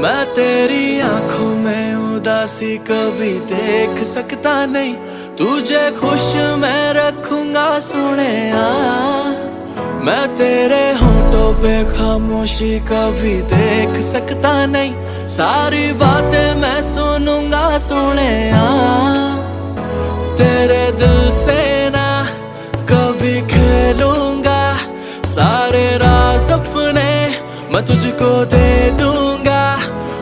मैं तेरी आंखों में उदासी कभी देख सकता नहीं, तुझे खुश मैं रखूंगा सुनेया। मैं तेरे होठों पे खामोशी कभी देख सकता नहीं, सारी बातें मैं सुनूंगा सुनेया। तेरे दिल से ना कभी खेलूंगा, सारे राज अपने मैं तुझको दे दूंगा।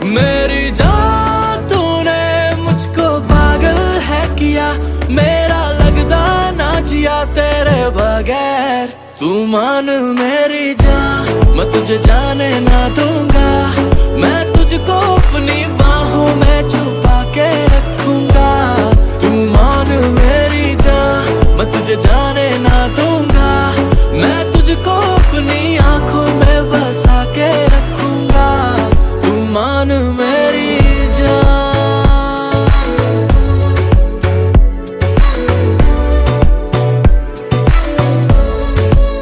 मेरी जान तूने मुझको पागल है किया, मेरा लगदा ना जिया तेरे बगैर। तू मान मेरी जान, मैं तुझे जाने ना दूंगा, मैं तुझको अपनी बाहों में छुपा के रखूंगा। तू मान मेरी जान, मैं तुझे जाने ना दूंगा, मैं तुझको अपनी आंखों में बसा के रखूंगा। तू मान मेरी जान,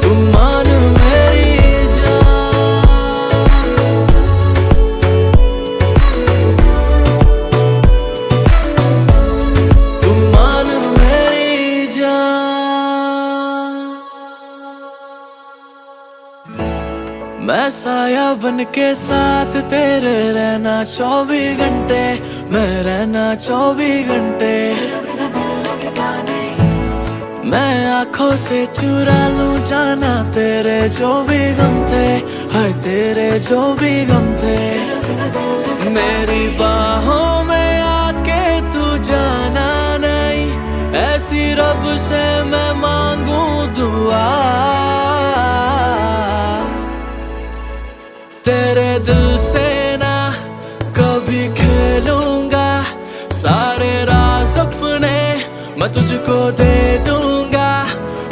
तू मान मेरी जान, तू मान मेरी जान। मैं साया बन के साथ तेरे रहना 24 घंटे, मैं रहना 24 घंटे। मैं आंखों से चुरा लूं जाना तेरे जो भी गम थे, हाय तेरे जो भी गम थे। मेरी बाहों में आके तू जाना नहीं, ऐसी रब से मैं मांगू दुआ। तेरे दिल से ना कभी खेलूंगा, सारे राज अपने मैं तुझको दे दूंगा।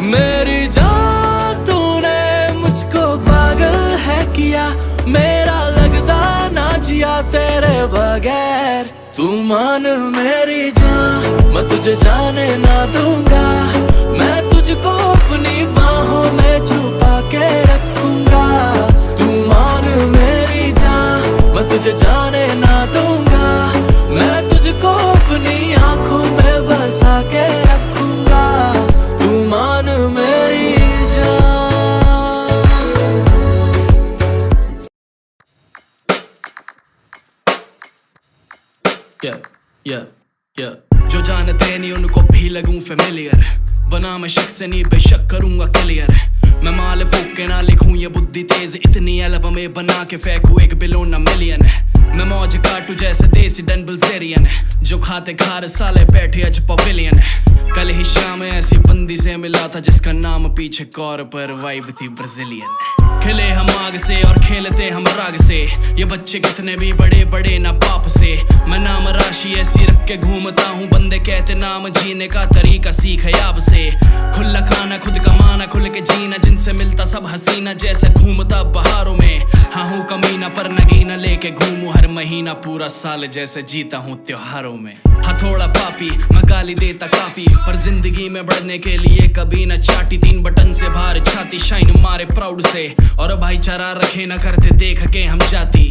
मेरी जान तूने मुझको पागल है किया, मेरा लगदा ना जिया तेरे बगैर। तू मान मेरी जान, मैं तुझे जाने ना दूंगा, मैं तुझको अपनी बाहों में छुपा के रखूंगा। तू मान मेरी जान, मैं तुझे जाने ना दूंगा, मैं तुझको अपनी आंखों में बसा के रखूंगा। तू मान मेरी जान। जो जानते नहीं उनको भी लगूं फेमिलियर, बना मैं शक से नहीं बेशक करूंगा क्लियर। मैं माल फूक के ना लिखूं ये बुद्धि तेज, इतनी एल्बमें बना के फेंकूं 1 बिलियन ना मिलियन। मैं मौज काटू जैसे देसी डन बिल्जेरियन, जो खाते खार साले बैठे अज पवेलियन। कल ही शाम ऐसी बंदी से मिला था जिसका नाम पीछे कौर पर वाइब थी ब्राजीलियन। खिले हम आग से और खेलते हम राग से, ये बच्चे कितने भी बड़े बड़े ना बाप से। मैं नाम राशि ऐसी रख के घूमता हूँ, बंदे कहते नाम जीने का तरीका सीख याब से। खुला खाना खुद कमाना खुल के जीना, जिनसे मिलता सब हसीना जैसे घूमता बहारों में। हाँ हूँ कमीना पर नगीना लेके घूमूं हर महीना, पूरा साल जैसे जीता हूँ त्योहारों में। हाँ थोड़ा पापी मैं गाली देता काफी, पर जिंदगी में बढ़ने के लिए कभी न चाटी। 3 बटन से बाहर छाती शाइन मारे प्राउड से, और भाईचारा रखे न करते देख के हम जाती।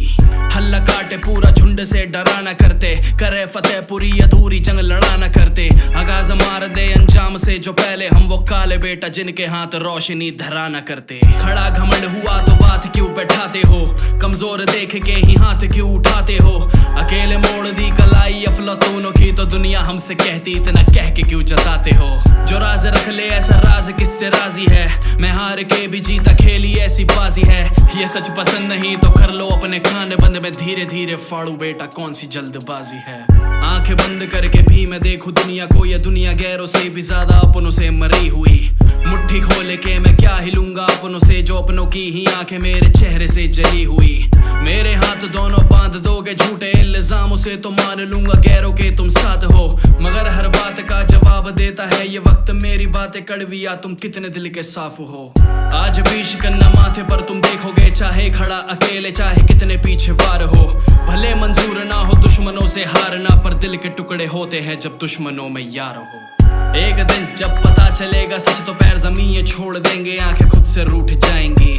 हल्ला काटे पूरा झुंड से डरा न करते, करे फतेह पूरी अधूरी जंग लड़ा न करते। आगाज मार दे अंजाम से जो पहले, हम वो काले बेटा जिनके हाथ रोशनी धरा न करते। खड़ा घमंड हुआ तो बात क्यों बैठाते हो, कमजोर देख के ही हाथ क्यों उठाते हो। अकेले मोड़ दी कलाई अफलातूनों की, तो दुनिया हमसे कहती इतना कह के क्यों जताते हो। जो राज रख ले ऐसा राज किससे राजी है, मैं हार के भी जीता खेली ऐसी बाजी है। ये सच पसंद नहीं तो कर लो अपने खाने बंद, में धीरे धीरे फाड़ू बेटा कौन सी जल्दबाजी है। आंखें बंद करके भी मैं देखूं दुनिया को, ये दुनिया गैरों से भी ज्यादा अपनों से मरी हुई। मुट्ठी खोले के मैं क्या हिलूंगा अपनों से, जो अपनों की ही आंखें मेरे चेहरे से जली हुई। मेरे हाथ दोनों बांध दोगे झूठे इल्जामों से, तो मान लूंगा गैरों के तुम साथ हो। मगर हर बात का जवाब देता है ये वक्त, मेरी बातें कड़वी या तुम कितने दिल के साफ हो। आज भी शिकन्ना माथे पर तुम देखोगे, चाहे खड़ा अकेले चाहे कितने पीछे वार हो। भले मंजूर ना हो दुश्मनों से हारना, पर दिल के टुकड़े होते हैं जब दुश्मनों में यार हो। एक दिन जब पता चलेगा सच तो पैर जमीन छोड़ देंगे, आंखें खुद से रूठ जाएंगी।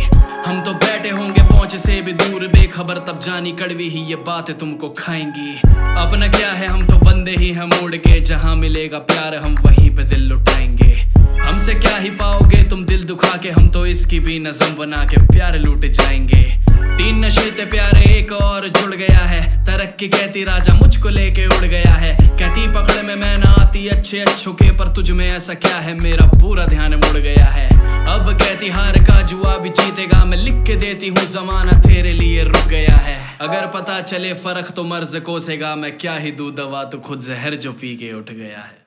हम तो बैठे होंगे पहुंच से भी दूर, बेखबर खबर तब जानी कड़वी ही ये बातें तुमको खाएंगी। अपना क्या है हम तो बंदे ही हैं मोड़ के, जहां मिलेगा प्यार हम वहीं पे दिल लुटाएंगे। हमसे क्या ही पाओगे तुम दिल दुखा के, हम तो इसकी भी नज़म बना के प्यार लूट जाएंगे। 3 नशे थे प्यारे एक और जुड़ गया है, तरक्की कहती राजा मुझको लेके उड़ गया है। कहती पकड़ में मैं ना आती अच्छे अच्छों के, पर तुझ में ऐसा क्या है मेरा पूरा ध्यान मुड़ गया है। अब कहती हार का जुआ भी जीतेगा, मैं लिख के देती हूँ जमाना तेरे लिए रुक गया है। अगर पता चले फर्क तो मर्ज कोसेगा, मैं क्या ही दूं दवा तू खुद जहर जो पी के उठ गया है।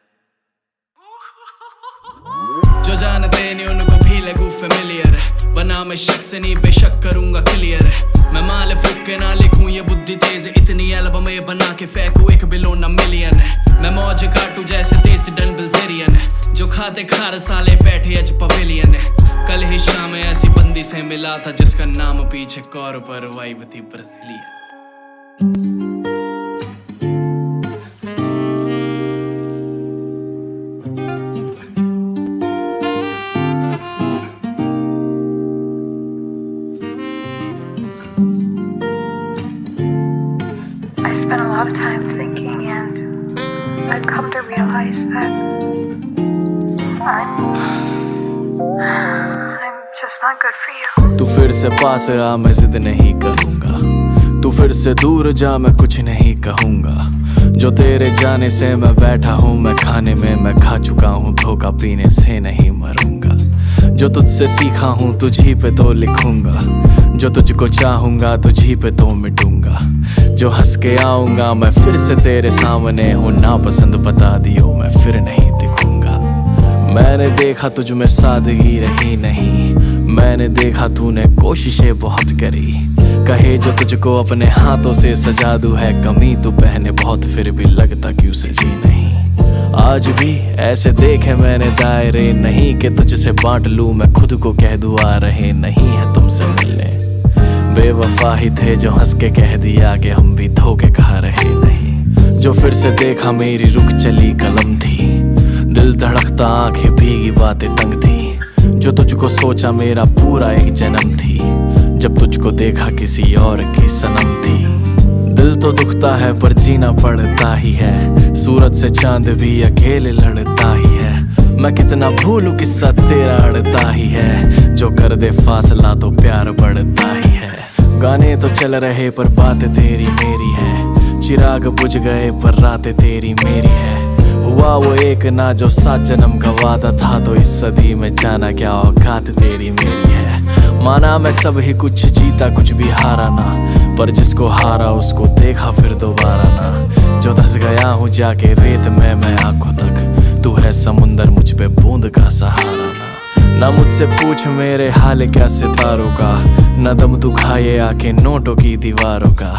जो जानते नहीं उनको भी लगू फेमिलियर, बना मैं शख्स नहीं बेशक करूंगा क्लियर। मैं माल फूक के ना लिखूं ये बुद्धि तेज, इतनी एल्बमें बना के फेंकू एक बिलो ना मिलियन। मैं मौज काटू जैसे देसी डन बिल्जेरियन, जो खाते खार साले बैठे अज पवेलियन। कल ही शाम ऐसी बंदी से मिला था जिसका नाम पीछे कौर पर वाइब थी Brazilian. Spent a lot of time thinking, and I've come to realize that I'm just not good for you. तू फिर से पास आ मैं जिद नहीं करूँगा, तू फिर से दूर जा मैं कुछ नहीं कहूँगा। जो तेरे जाने से मैं बैठा हूँ मैं खाने में, मैं खा चुका हूँ धोखा पीने से नहीं मरूंगा। जो तुझसे सीखा हूँ तुझी पे तो लिखूंगा, जो तुझको चाहूंगा तुझी पे तो मिटूंगा। जो हंस के आऊंगा मैं फिर से तेरे सामने हूँ, नापसंद बता दियो मैं फिर नहीं दिखूंगा। मैंने देखा तुझ में सादगी रही नहीं, मैंने देखा तूने कोशिशें बहुत करी। कहे जो तुझको अपने हाथों से सजा दूं है कमी, तू पहने बहुत फिर भी लगता क्यों सजी नहीं। आज भी ऐसे देखे मैंने दायरे नहीं कि तुझसे बांट लूं, मैं खुद को कह दूं आ रहे नहीं है तुमसे मिलने। बेवफा ही थे जो हंस के कह दिया कि हम भी धोखे खा रहे नहीं। जो फिर से देखा मेरी रुक चली कलम थी, दिल धड़कता आंखें भीगी बातें तंग थी। जो तुझको सोचा मेरा पूरा एक जन्म थी, जब तुझको देखा किसी और की सनम थी। दिल तो दुखता है पर जीना पड़ता ही है, सूरज से चांद भी अकेले लड़ता ही है। मैं कितना भूलूं किस्सा तेरा अड़ता ही है, जो कर दे फासला तो प्यार बढ़ता ही है। गाने तो चल रहे पर बातें तेरी मेरी है, चिराग बुझ गए पर रातें तेरी मेरी है। हुआ वो एक ना जो 7 जन्म का वादा था, तो इस सदी में जाना क्या औकात तेरी मेरी है। माना मैं सब ही कुछ जीता कुछ भी हारा ना, पर जिसको हारा उसको देखा फिर दोबारा ना। जो धस गया हूँ जाके रेत में मैं आंखों तक, तू है समुंदर मुझ पे बूंद का सहारा ना मुझसे पूछ मेरे हाल क्या सितारों का, न दम तू खाए आके नोटों की दीवारों का।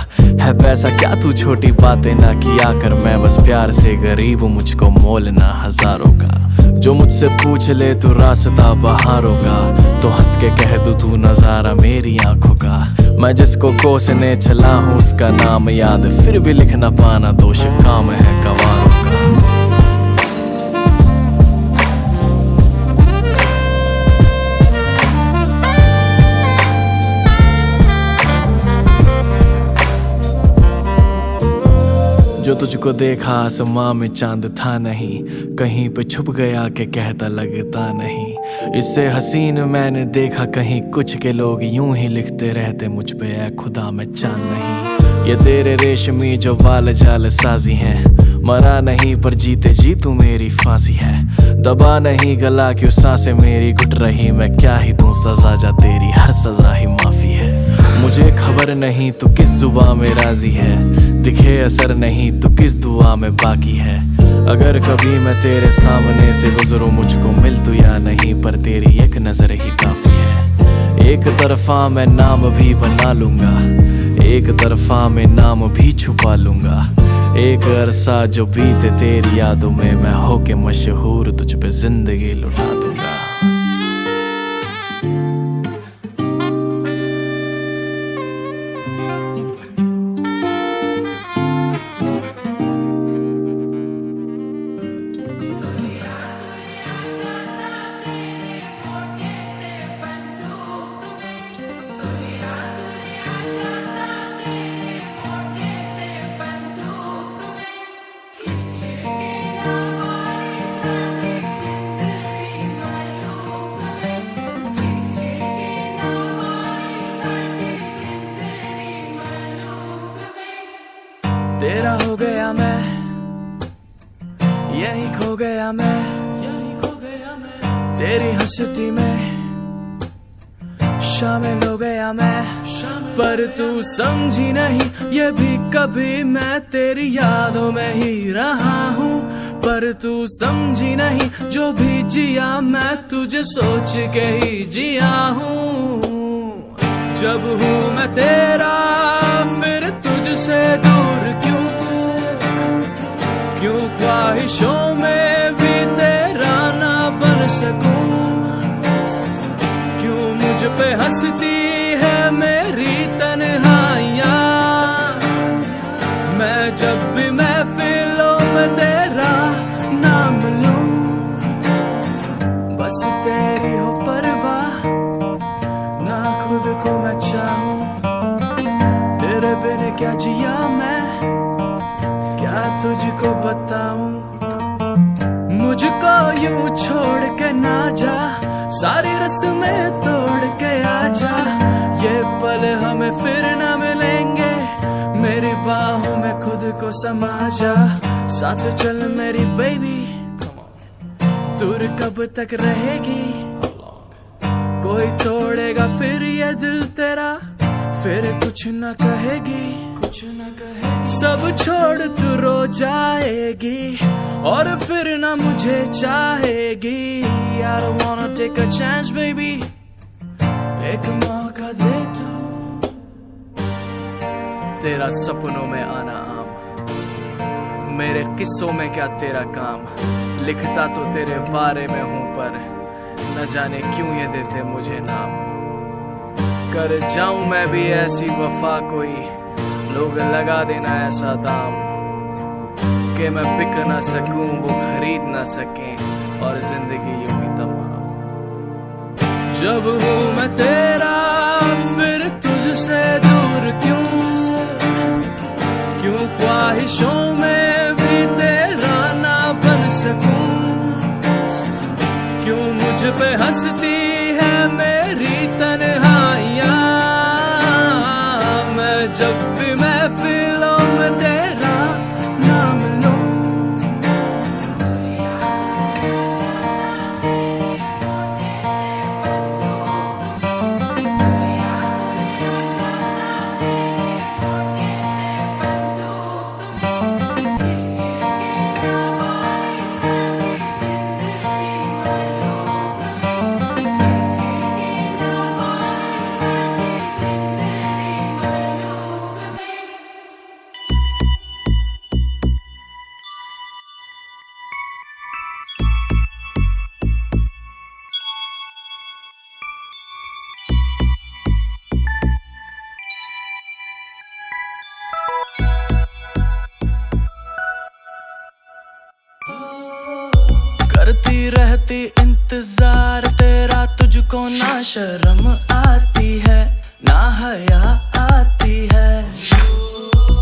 है पैसा क्या तू छोटी बातें ना किया कर, मैं बस प्यार से गरीब मुझको मोल ना हजारों का। जो मुझसे पूछ ले तू रास्ता बहारों का, तो हंस के कह दूं तू नजारा मेरी आंखों का। मैं जिसको कोसने चला हूँ उसका नाम याद, फिर भी लिख ना पाना दोष काम है गवारों का। जो तुझको देखा आसमां में चांद था नहीं, कहीं पे छुप गया के कहता लगता नहीं। इससे हसीन मैंने देखा कहीं कुछ के लोग यूं ही लिखते रहते मुझ पे ऐ खुदा मैं चांद नहीं। ये तेरे रेशमी जो बाल जाल साजी हैं, मरा नहीं पर जीते जी तू मेरी फांसी है। दबा नहीं गला क्यों सांसें मेरी घुट रही, मैं क्या ही दूं सजा जा तेरी हर सजा ही माफी है। मुझे खबर नहीं तू किस जुबां में राजी है, दिखे असर नहीं तो किस दुआ में बाकी है। अगर कभी मैं तेरे सामने से गुजरूं मुझको मिल तू या नहीं, पर तेरी एक नजर ही काफी है। एक तरफा मैं नाम भी बना लूंगा, एक तरफा में नाम भी छुपा लूंगा। एक अरसा जो बीते तेरी यादों में, मैं होके मशहूर तुझ पे जिंदगी लुटा दूंगा। तेरी हंसती में शामिल हो गया मैं, पर तू समझी नहीं ये भी कभी मैं तेरी यादों में ही रहा हूँ। पर तू समझी नहीं जो भी जिया मैं तुझे सोच के ही जिया हूँ। जब हूँ मैं तेरा फिर तुझसे दूर क्यों ख्वाहिशों में भी तेरा ना बन सकूं। क्यों मुझ पे हंसती है मेरी तन्हाइयाँ, मैं जब भी महफिलों में तेरा नाम लूं। बस तेरी हो परवाह ना खुद को मैं चाहूं। तेरे बिन क्या जिया मैं क्या तुझको बताऊं। मुझको यूं छोड़ के ना जा, सारी रस्में तोड़ के आजा। ये पल हमें फिर ना मिलेंगे, मेरी बाहों में खुद को समा जा। साथ चल मेरी बेबी, दूर कब तक रहेगी। कोई तोड़ेगा फिर ये दिल तेरा, फिर कुछ न कहेगी। सब छोड़ तू रो जाएगी और फिर ना मुझे चाहेगी। I don't wanna take a chance baby, एक मौका दे तू। तेरा सपनों में आना आम, मेरे किस्सों में क्या तेरा काम। लिखता तो तेरे बारे में हूँ पर न जाने क्यों ये देते मुझे नाम। कर जाऊं मैं भी ऐसी वफा कोई, लोग लगा देना ऐसा दाम कि मैं बिक ना सकूं वो खरीद ना सकें और जिंदगी यूं ही तमाम। जब हूँ मैं तेरा फिर तुझसे दूर क्यों ख्वाहिशों में भी तेरा ना बन सकूं। क्यों मुझ पे हंसती है मेरी तन्हाइयाँ, मैं जब भी महफिलों में तेरा नाम लूं। करती रहती इंतजार तेरा, तुझको ना शर्म आती है ना हया आती है।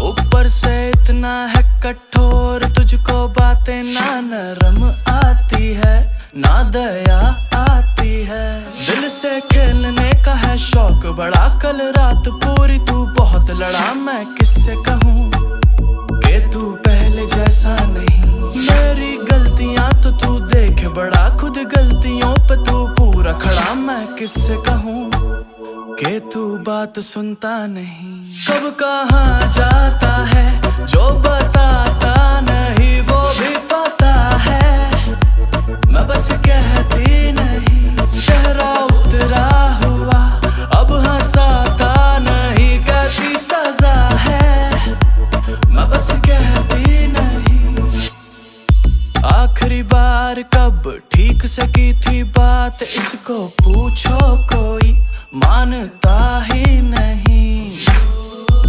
ऊपर से इतना है कठोर, तुझको बातें ना नरम आती है ना दया आती है। दिल से खेलने का है शौक बड़ा, कल रात पूरी तू बहुत लड़ा। मैं किससे कहूँ कि तू पहले जैसा नहीं। मेरी गलतियां तो तू देख बड़ा, खुद गलतियों पे तू पूरा खड़ा। मैं किससे कहूँ कि तू बात सुनता नहीं। कब कहाँ जाता है जो बताता नहीं, वो भी पता है मैं बस कहती नहीं। चेहरा उतरा हुआ अब हंसाता नहीं, कैसी सजा है मैं बस कहती नहीं। आखिरी बार कब ठीक से की थी बात, इसको पूछो कोई मानता ही नहीं।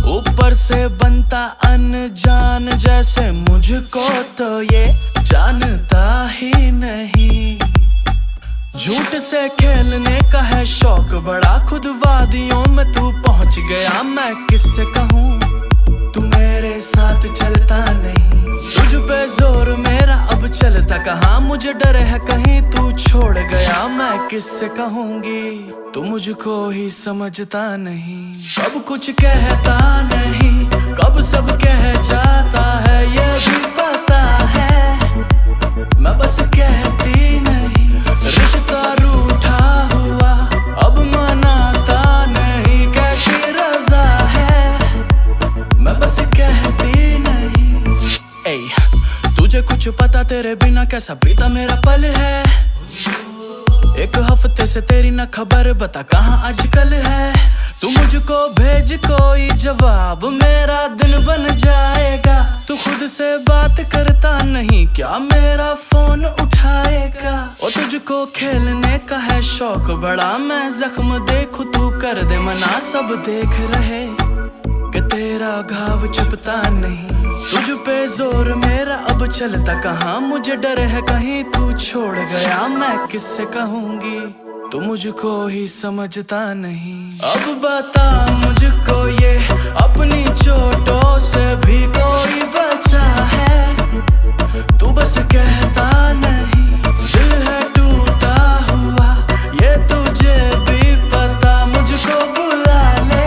ऊपर से बनता अनजान जैसे मुझको तो ये जानता ही नहीं। झूठ से खेलने का है शौक बड़ा, खुद वादियों में तू पहुंच गया। मैं किससे कहूँ तू मेरे साथ चलता नहीं। तुझ पे जोर मेरा अब चलता कहाँ, मुझे डर है कहीं तू छोड़ गया। मैं किससे कहूँगी तू मुझको ही समझता नहीं। कब कुछ कहता नहीं, कब सब कह जाता है, ये भी पता है मैं बस कहती नहीं। रिश्ता कुछ पता तेरे बिना कैसा बीता मेरा पल है। एक हफ्ते से तेरी न खबर, बता कहाँ आजकल है। तू मुझको भेज कोई जवाब, मेरा दिन बन जाएगा। तू खुद से बात करता नहीं, क्या मेरा फोन उठाएगा? ओ तुझको खेलने का है शौक बड़ा, मैं जख्म देखूं तू कर दे मना। सब देख रहे कि तेरा घाव छुपता नहीं, तुझ पे जोर मेरा अब चलता कहाँ। मुझे डर है कहीं तू छोड़ गया, मैं किससे कहूँगी तू मुझको ही समझता नहीं। अब बता मुझको ये अपनी चोटों से भी कोई बचा है? तू बस कहता नहीं, दिल है टूटा हुआ ये तुझे भी पता। मुझको बुला ले,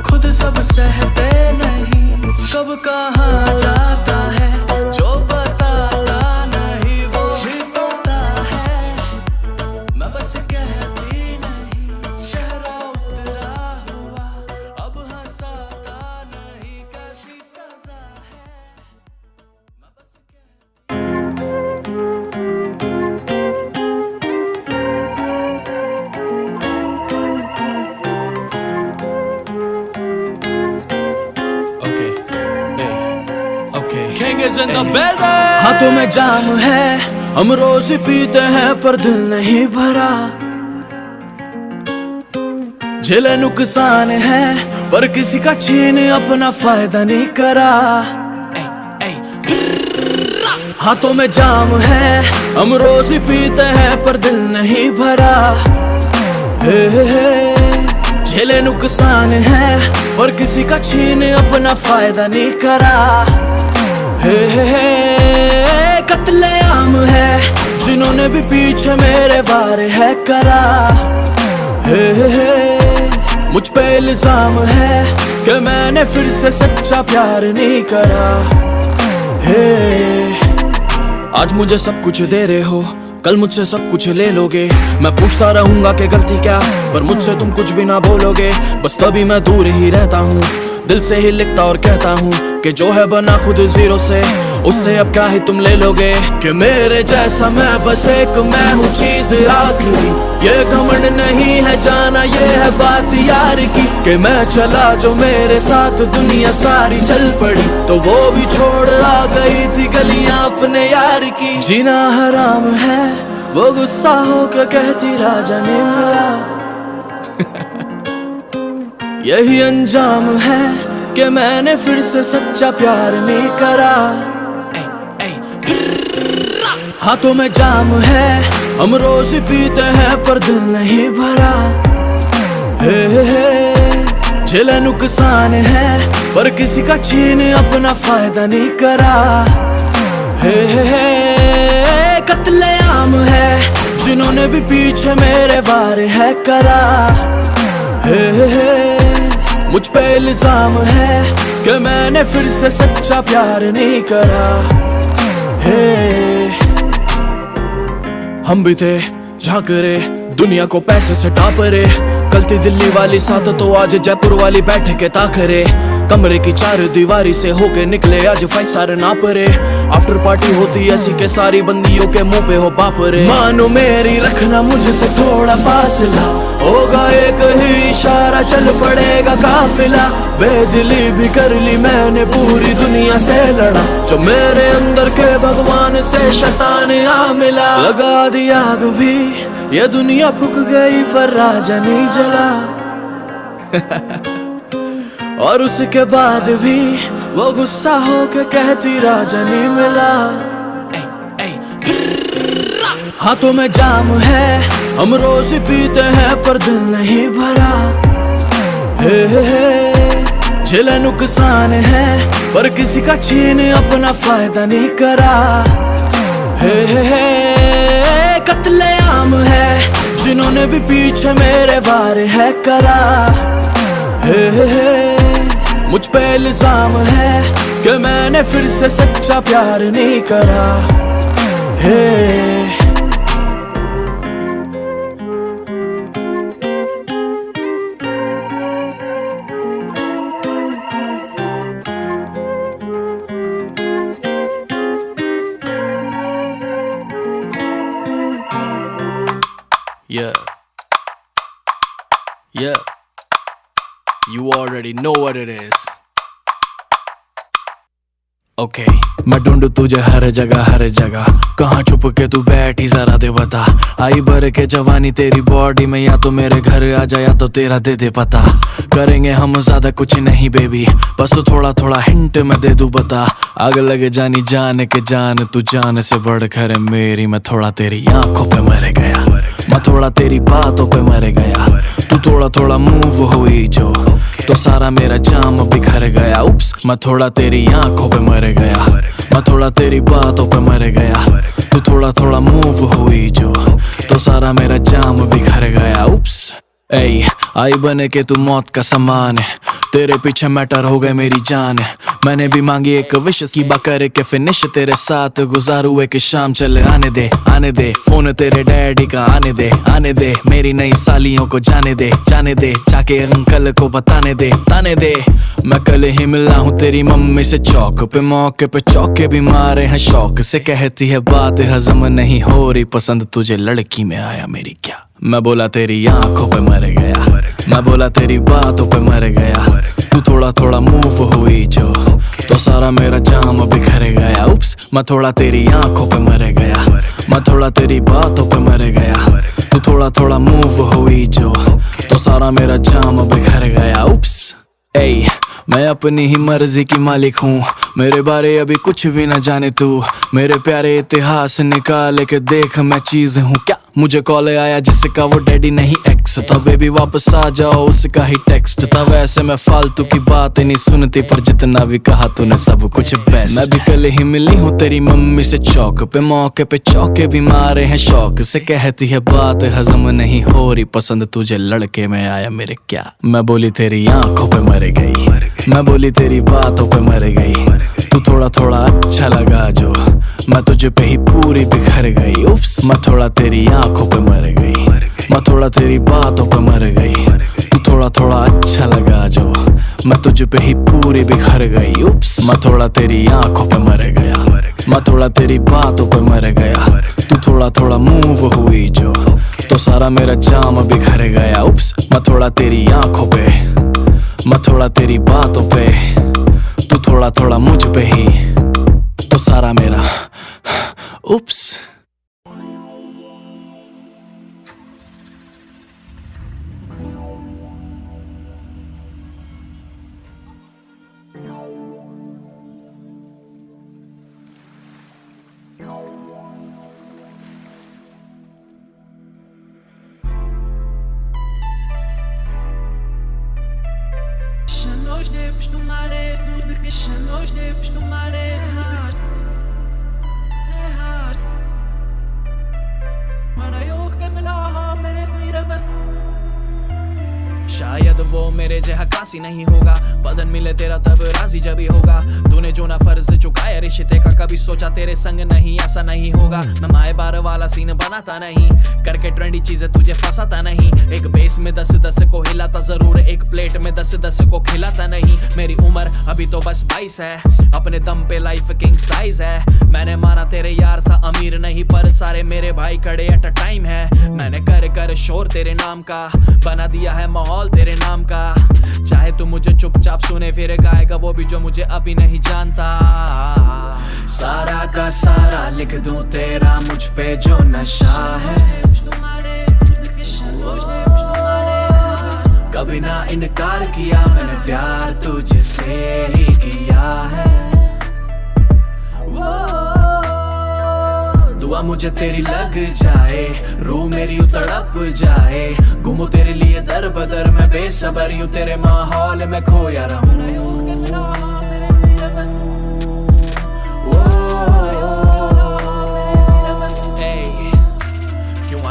खुद सब सहते नहीं, कब कहाँ जाता है जो बताता नहीं वो भी पता है। मैं बस कहती नहीं, चेहरा उतरा हुआ अब हंसाता नहीं, कैसी सजा है। मैं बस हाथों में जाम है, हम रोज ही पीते हैं पर दिल नहीं भरा। झेले नुकसान है पर किसी का छीन अपना फायदा नहीं करा। हाथों में जाम है, हम रोज ही पीते हैं पर दिल नहीं भरा। झेले नुकसान है पर किसी का छीन अपना फायदा नहीं करा। कत्लेआम है जिन्होंने भी पीछे मेरे वार है करा। मुझ पे इल्जाम है कि मैंने फिर से सच्चा प्यार नहीं करा। आज मुझे सब कुछ दे रहे हो, कल मुझसे सब कुछ ले लोगे। मैं पूछता रहूंगा कि गलती क्या, पर मुझसे तुम कुछ भी ना बोलोगे। बस तभी मैं दूर ही रहता हूँ, दिल से ही लिखता और कहता हूँ कि जो है बना खुद जीरो से, उससे अब क्या ही तुम ले लोगे। कि मेरे जैसा मैं बस एक मैं हूँ चीज आखिरी, ये घमंड नहीं है जाना ये है बात यार की। कि मैं चला जो मेरे साथ दुनिया सारी चल पड़ी, तो वो भी छोड़ आ गई थी गलियां अपने यार की। जीना हराम है वो गुस्सा हो के कहती राजा ने मिला। यही अंजाम है कि मैंने फिर से सच्चा प्यार नहीं करा। हाथों में जाम है, हम रोज ही पीते हैं पर दिल नहीं भरा। झेले नुकसान है पर किसी का छीन अपना फायदा नहीं करा। कत्लेआम है जिन्होंने भी पीछे मेरे वार है करा। मुझ पे इल्जाम है कि मैंने फिर से सच्चा प्यार नहीं करा। हम भी थे झांकरे दुनिया को पैसे से टापरे, कल थी दिल्ली वाली साथ तो आज जयपुर वाली बैठ के ताकरे। कमरे की चार दीवारी से होके निकले आज 5 स्टार नापरे। आफ्टर पार्टी होती ऐसी के सारी बंदियों के मुंह पे हो बापरे। मानो मेरी रखना मुझसे थोड़ा फासला, होगा एक ही इशारा चल पड़ेगा काफिला। बेदिली भी कर ली मैंने पूरी दुनिया से लड़ा, जो मेरे अंदर के भगवान से शैतान आ मिला। लगा दी आग भी ये दुनिया फूक गई पर राजा नहीं जला। और उसके बाद भी वो गुस्सा हो के कहती राजा नहीं मिला। हाथों में जाम है, हम रोज ही पीते हैं पर दिल नहीं भरा। झेले नुकसान है पर किसी का छीन अपना फायदा नहीं करा। कत्लेआम है जिन्होंने भी पीछे मेरे वार है करा। मुझ पे इल्जाम है कि मैंने फिर से सच्चा प्यार नहीं करा। You already know what it is. Okay. मैं ढूंढू तुझे हर जगह, कहाँ छुप के तू बैठी जरा दे बता। आई भर के जवानी तेरी बॉडी में, या तो मेरे घर आ जा या तो तेरा दे दे पता। करेंगे हम ज्यादा कुछ नहीं बेबी, बस थोड़ा थोड़ा हिंट मैं दे दूं बता। आग लगे जानी जान के जान, तू जान से बढ़कर है मेरी। मैं थोड़ा तेरी आंखों पे मर गया, मैं थोड़ा तेरी बातों पे मर गया। तू थोड़ा थोड़ा मूव हुई जो, तो सारा मेरा जाम बिखर गया। उप्स, मैं थोड़ा तेरी आंखों पे मर गया, मैं थोड़ा तेरी बातों पे मर गया। तू थोड़ा थोड़ा मूव हुई जो, तो सारा मेरा जाम बिखर गया। उप्स, ऐ आई बने के तू मौत का सामान है, तेरे पीछे मैटर हो गए मेरी जान है। मैंने भी मांगी एक विश की बाकर के फिनिश, तेरे साथ गुजारू एक शाम। चल आने दे फोन तेरे डैडी का, आने दे मेरी नई सालियों को जाने दे जाके अंकल को बताने दे, ताने दे। मैं कल ही मिला हूँ तेरी मम्मी से चौक पे, मौके पे चौके भी मारे हैं शौक से। कहती है बात हजम नहीं हो रही, पसंद तुझे लड़की में आया मेरी क्या। मैं बोला तेरी आंखों पे मर गया, मैं बोला तेरी बातों पे मर गया। तू थोड़ा थोड़ा मूव हुई जो, तो सारा मेरा जाम बिखर गया। उप्स, मैं थोड़ा तेरी आंखों पे मर गया, मैं थोड़ा तेरी बातों पे मर गया। तू थोड़ा थोड़ा मूव हुई जो, तो सारा मेरा जाम बिखर गया। उप्स, ऐ मैं अपनी ही मर्जी की मालिक हूँ, मेरे बारे अभी कुछ भी न जाने तू। मेरे प्यारे इतिहास निकाल के देख, मैं चीज हूँ क्या। मुझे कॉल आया जिसका वो डैडी नहीं एक्स था, बेबी वापस आ जाओ उसका ही टेक्स्ट था। वैसे मैं फालतू की बात नहीं सुनती, पर जितना भी कहा तूने सब कुछ बेस्ट। मैं भी कल ही मिली हूँ तेरी मम्मी से चौक पे, मौके पे चौके भी मारे हैं शौक से। कहती है बात हजम नहीं हो रही, पसंद तुझे लड़के में आया मेरे क्या। मैं बोली तेरी आंखों पे मर गई, मैं बोली तेरी बातों पे मर गई। तू थोड़ा थोड़ा अच्छा लगा जो, मैं तुझे पे ही पूरी बिखर गई। उप्स, मैं थोड़ा तेरी आंखों पे मर गई, मैं थोड़ा तेरी बातों पे मर गई। तू थोड़ा थोड़ा अच्छा लगा जो, मैं तुझे पे ही पूरी बिखर गई। उप्स, मैं थोड़ा तेरी आंखों पे मर गया, मैं थोड़ा तेरी बातों पे मर गया। तू थोड़ा थोड़ा मूव हुई जो, तो सारा मेरा जाम बिखर गया। उप्स, मैं थोड़ा तेरी आंखों पे, मैं थोड़ा तेरी बातों पे, तू थोड़ा थोड़ा मुझ पे ही, तो सारा मेरा उप्स। शायद वो मेरे जैसा कासी नहीं होगा, बदन मिले तेरा तब राजी जभी होगा। तूने जो ना फर्ज चुकाया रिश्ते का, कभी सोचा तेरे संग नहीं ऐसा नहीं होगा। मैं माए बार वाला सीन बनाता नहीं, करके ट्रेंडी चीजें तुझे फंसाता नहीं। एक बेस में 10-10 को हिलाता जरूर, एक प्लेट में 10-10 को खिलाता नहीं। मेरी उम्र अभी तो बस 22 है, अपने दम पे लाइफ किंग साइज है। मैंने माना तेरे यार सा अमीर नहीं, पर सारे मेरे भाई खड़े एट अ टाइम है। मैंने कर शोर तेरे नाम का, बना दिया है माहौल तेरे नाम का। चाहे तू मुझे चुपचाप सुने फिर गाएगा वो भी जो मुझे अभी नहीं जानता। सारा का सारा लिख दूं तेरा मुझ पे जो नशा है। कभी ना इनकार किया मैंने, प्यार तुझसे ही किया है। दुआ मुझे तेरी लग जाए, रूह मेरी तड़प जाए। घूमू तेरे लिए दर बदर, मैं बेसबर यूं तेरे माहौल में खोया रहूं।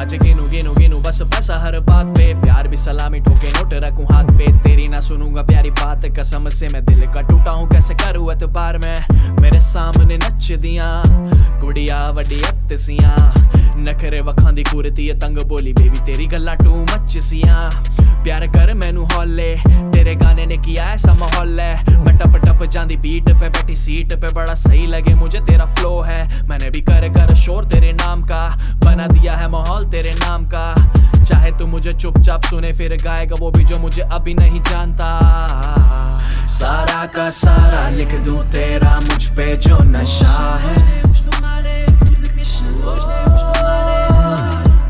आज गिनू बस पैसा हर बात पे, प्यार भी सलामी ठोके नोट रखूं हाथ पे। तेरी ना सुनूंगा प्यारी बात, कसम से मैं दिल का टूटा हूँ कैसे करूँ एतबार में। मेरे सामने नच दिया कुड़िया वड्डी अत्तसियां, नखरे वखांदी कुरती तंग बोली बेबी तेरी गल्ला टू मच सियां। प्यार कर मैनू हौले, तेरे गाने ने किया ऐसा माहौल है। मैं टप टप जांदी बीट पे बैठी सीट पे, बड़ा सही लगे मुझे तेरा फ्लो है। मैंने भी कर शोर तेरे नाम का, बना दिया है माहौल तेरे नाम का। चाहे तू मुझे चुपचाप सुने फिर गाएगा वो भी जो मुझे अभी नहीं जानता। लिख दूं तेरा मुझ पे जो नशा है।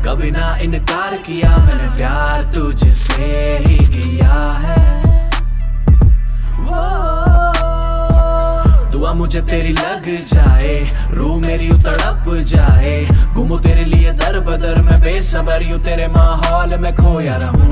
कभी ना इनकार किया मैंने, प्यार तुझसे ही किया है। दुआ मुझे तेरी लग जाए, रूह मेरी तड़प जाए, घूमूं तेरे लिए दर बदर, मैं बेसब्र यूं तेरे माहौल में खोया रहूं।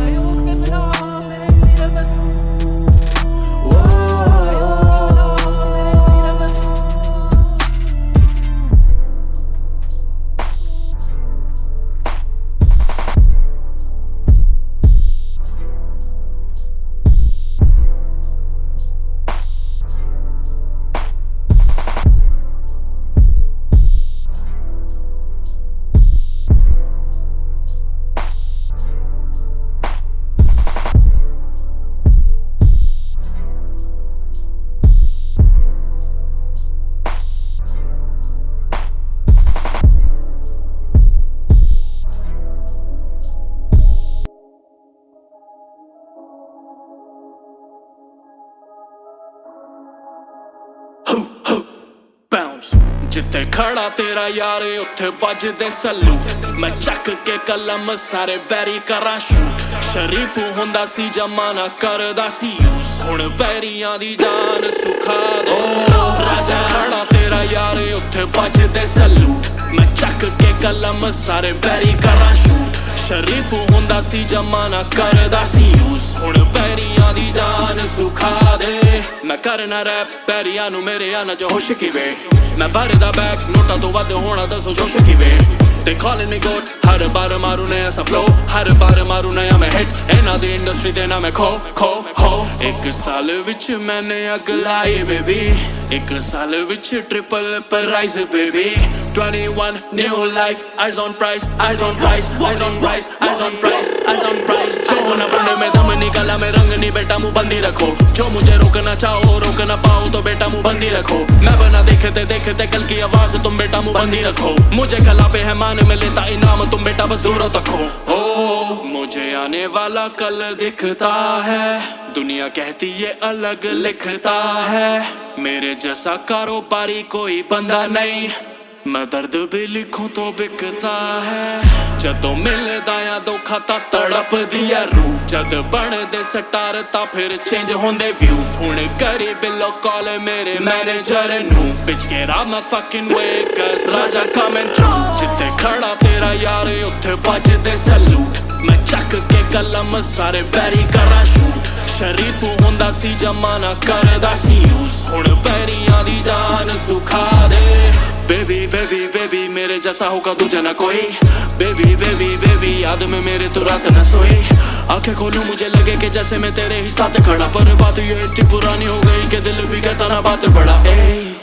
जिथे खड़ा तेरा यार उत्थे बजदे सलूट, मैं चक के कलम सारे बैरी करा शूट। शरीफ हुंदा सी जमाना करदा सी यूज, हुण बैरियां दी जान सुखा दे। राजा खड़ा तेरा यार उत्थे बजदे सलूट, मैं चक के कलम सारे बैरी करा शूट। शरीफ हुंदा सी जमाना करदा सी यूज, हुण बैरियां दी जान सुखा दे। मैं करना रैप बैरियां नू मेरे आना च होश किवे, मैं भरदा बैक नोटा तो वध होना दसो जोश किवे। They calling me goat, हर बार मारू नया सा फ्लो, हर बार मारू नया मैं हिट। इन्हां दी इंडस्ट्री दे ना मैं खो एक साल विच मैंने अग लाई बेबी, एक साल विच triple price baby. 21 new life, eyes on price, eyes on price, eyes on price, eyes on price, eyes on price। जो ना बने में दम निकाला में रंग नहीं बेटा मुंह बंदी रखो, जो मुझे रोकना चाहो रोक ना पाओ तो बेटा मुंह बंदी रखो। मैं बना देखते कल की आवाज तुम बेटा मुंह बंदी रखो। मुझे खला पे है मान में लेता इनाम तुम बेटा बस दूर तक हो। ओ मुझे आने वाला कल दिखता है, दुनिया कहती ये अलग लिखता है। मेरे जैसा कारोबारी कोई बंदा नहीं, मैं दर्द भी लिखूं तो बिकता है। जदों मिलदा या धोखा ता तड़प दिया रूह, जद बनदे स्टार ता फिर चेंज होंदे व्यू। हुण करी बिलो कॉल मेरे मैनेजर नू, पिच के राम फकिंग वेकस राजा कमिंग थ्रू। जिथे खड़ा तेरा यार उत्थे बजदे सलूट, मैं चक के कलम सारे बैरी करा शूट। शरीफ हुंदा सी जमाना करदा सी यूज, हुण बैरियां दी जान सुखा दे। बेबी बेबी बेबी मेरे जैसा होगा तुझे ना कोई, बेबी बेबी बेबी याद में मेरे तो रात न सोई। आंखें खोलूं मुझे लगे कि जैसे मैं तेरे ही साथ खड़ा, पर बात ये इतनी पुरानी हो गई कि दिल भी कहता ना बात बड़ा।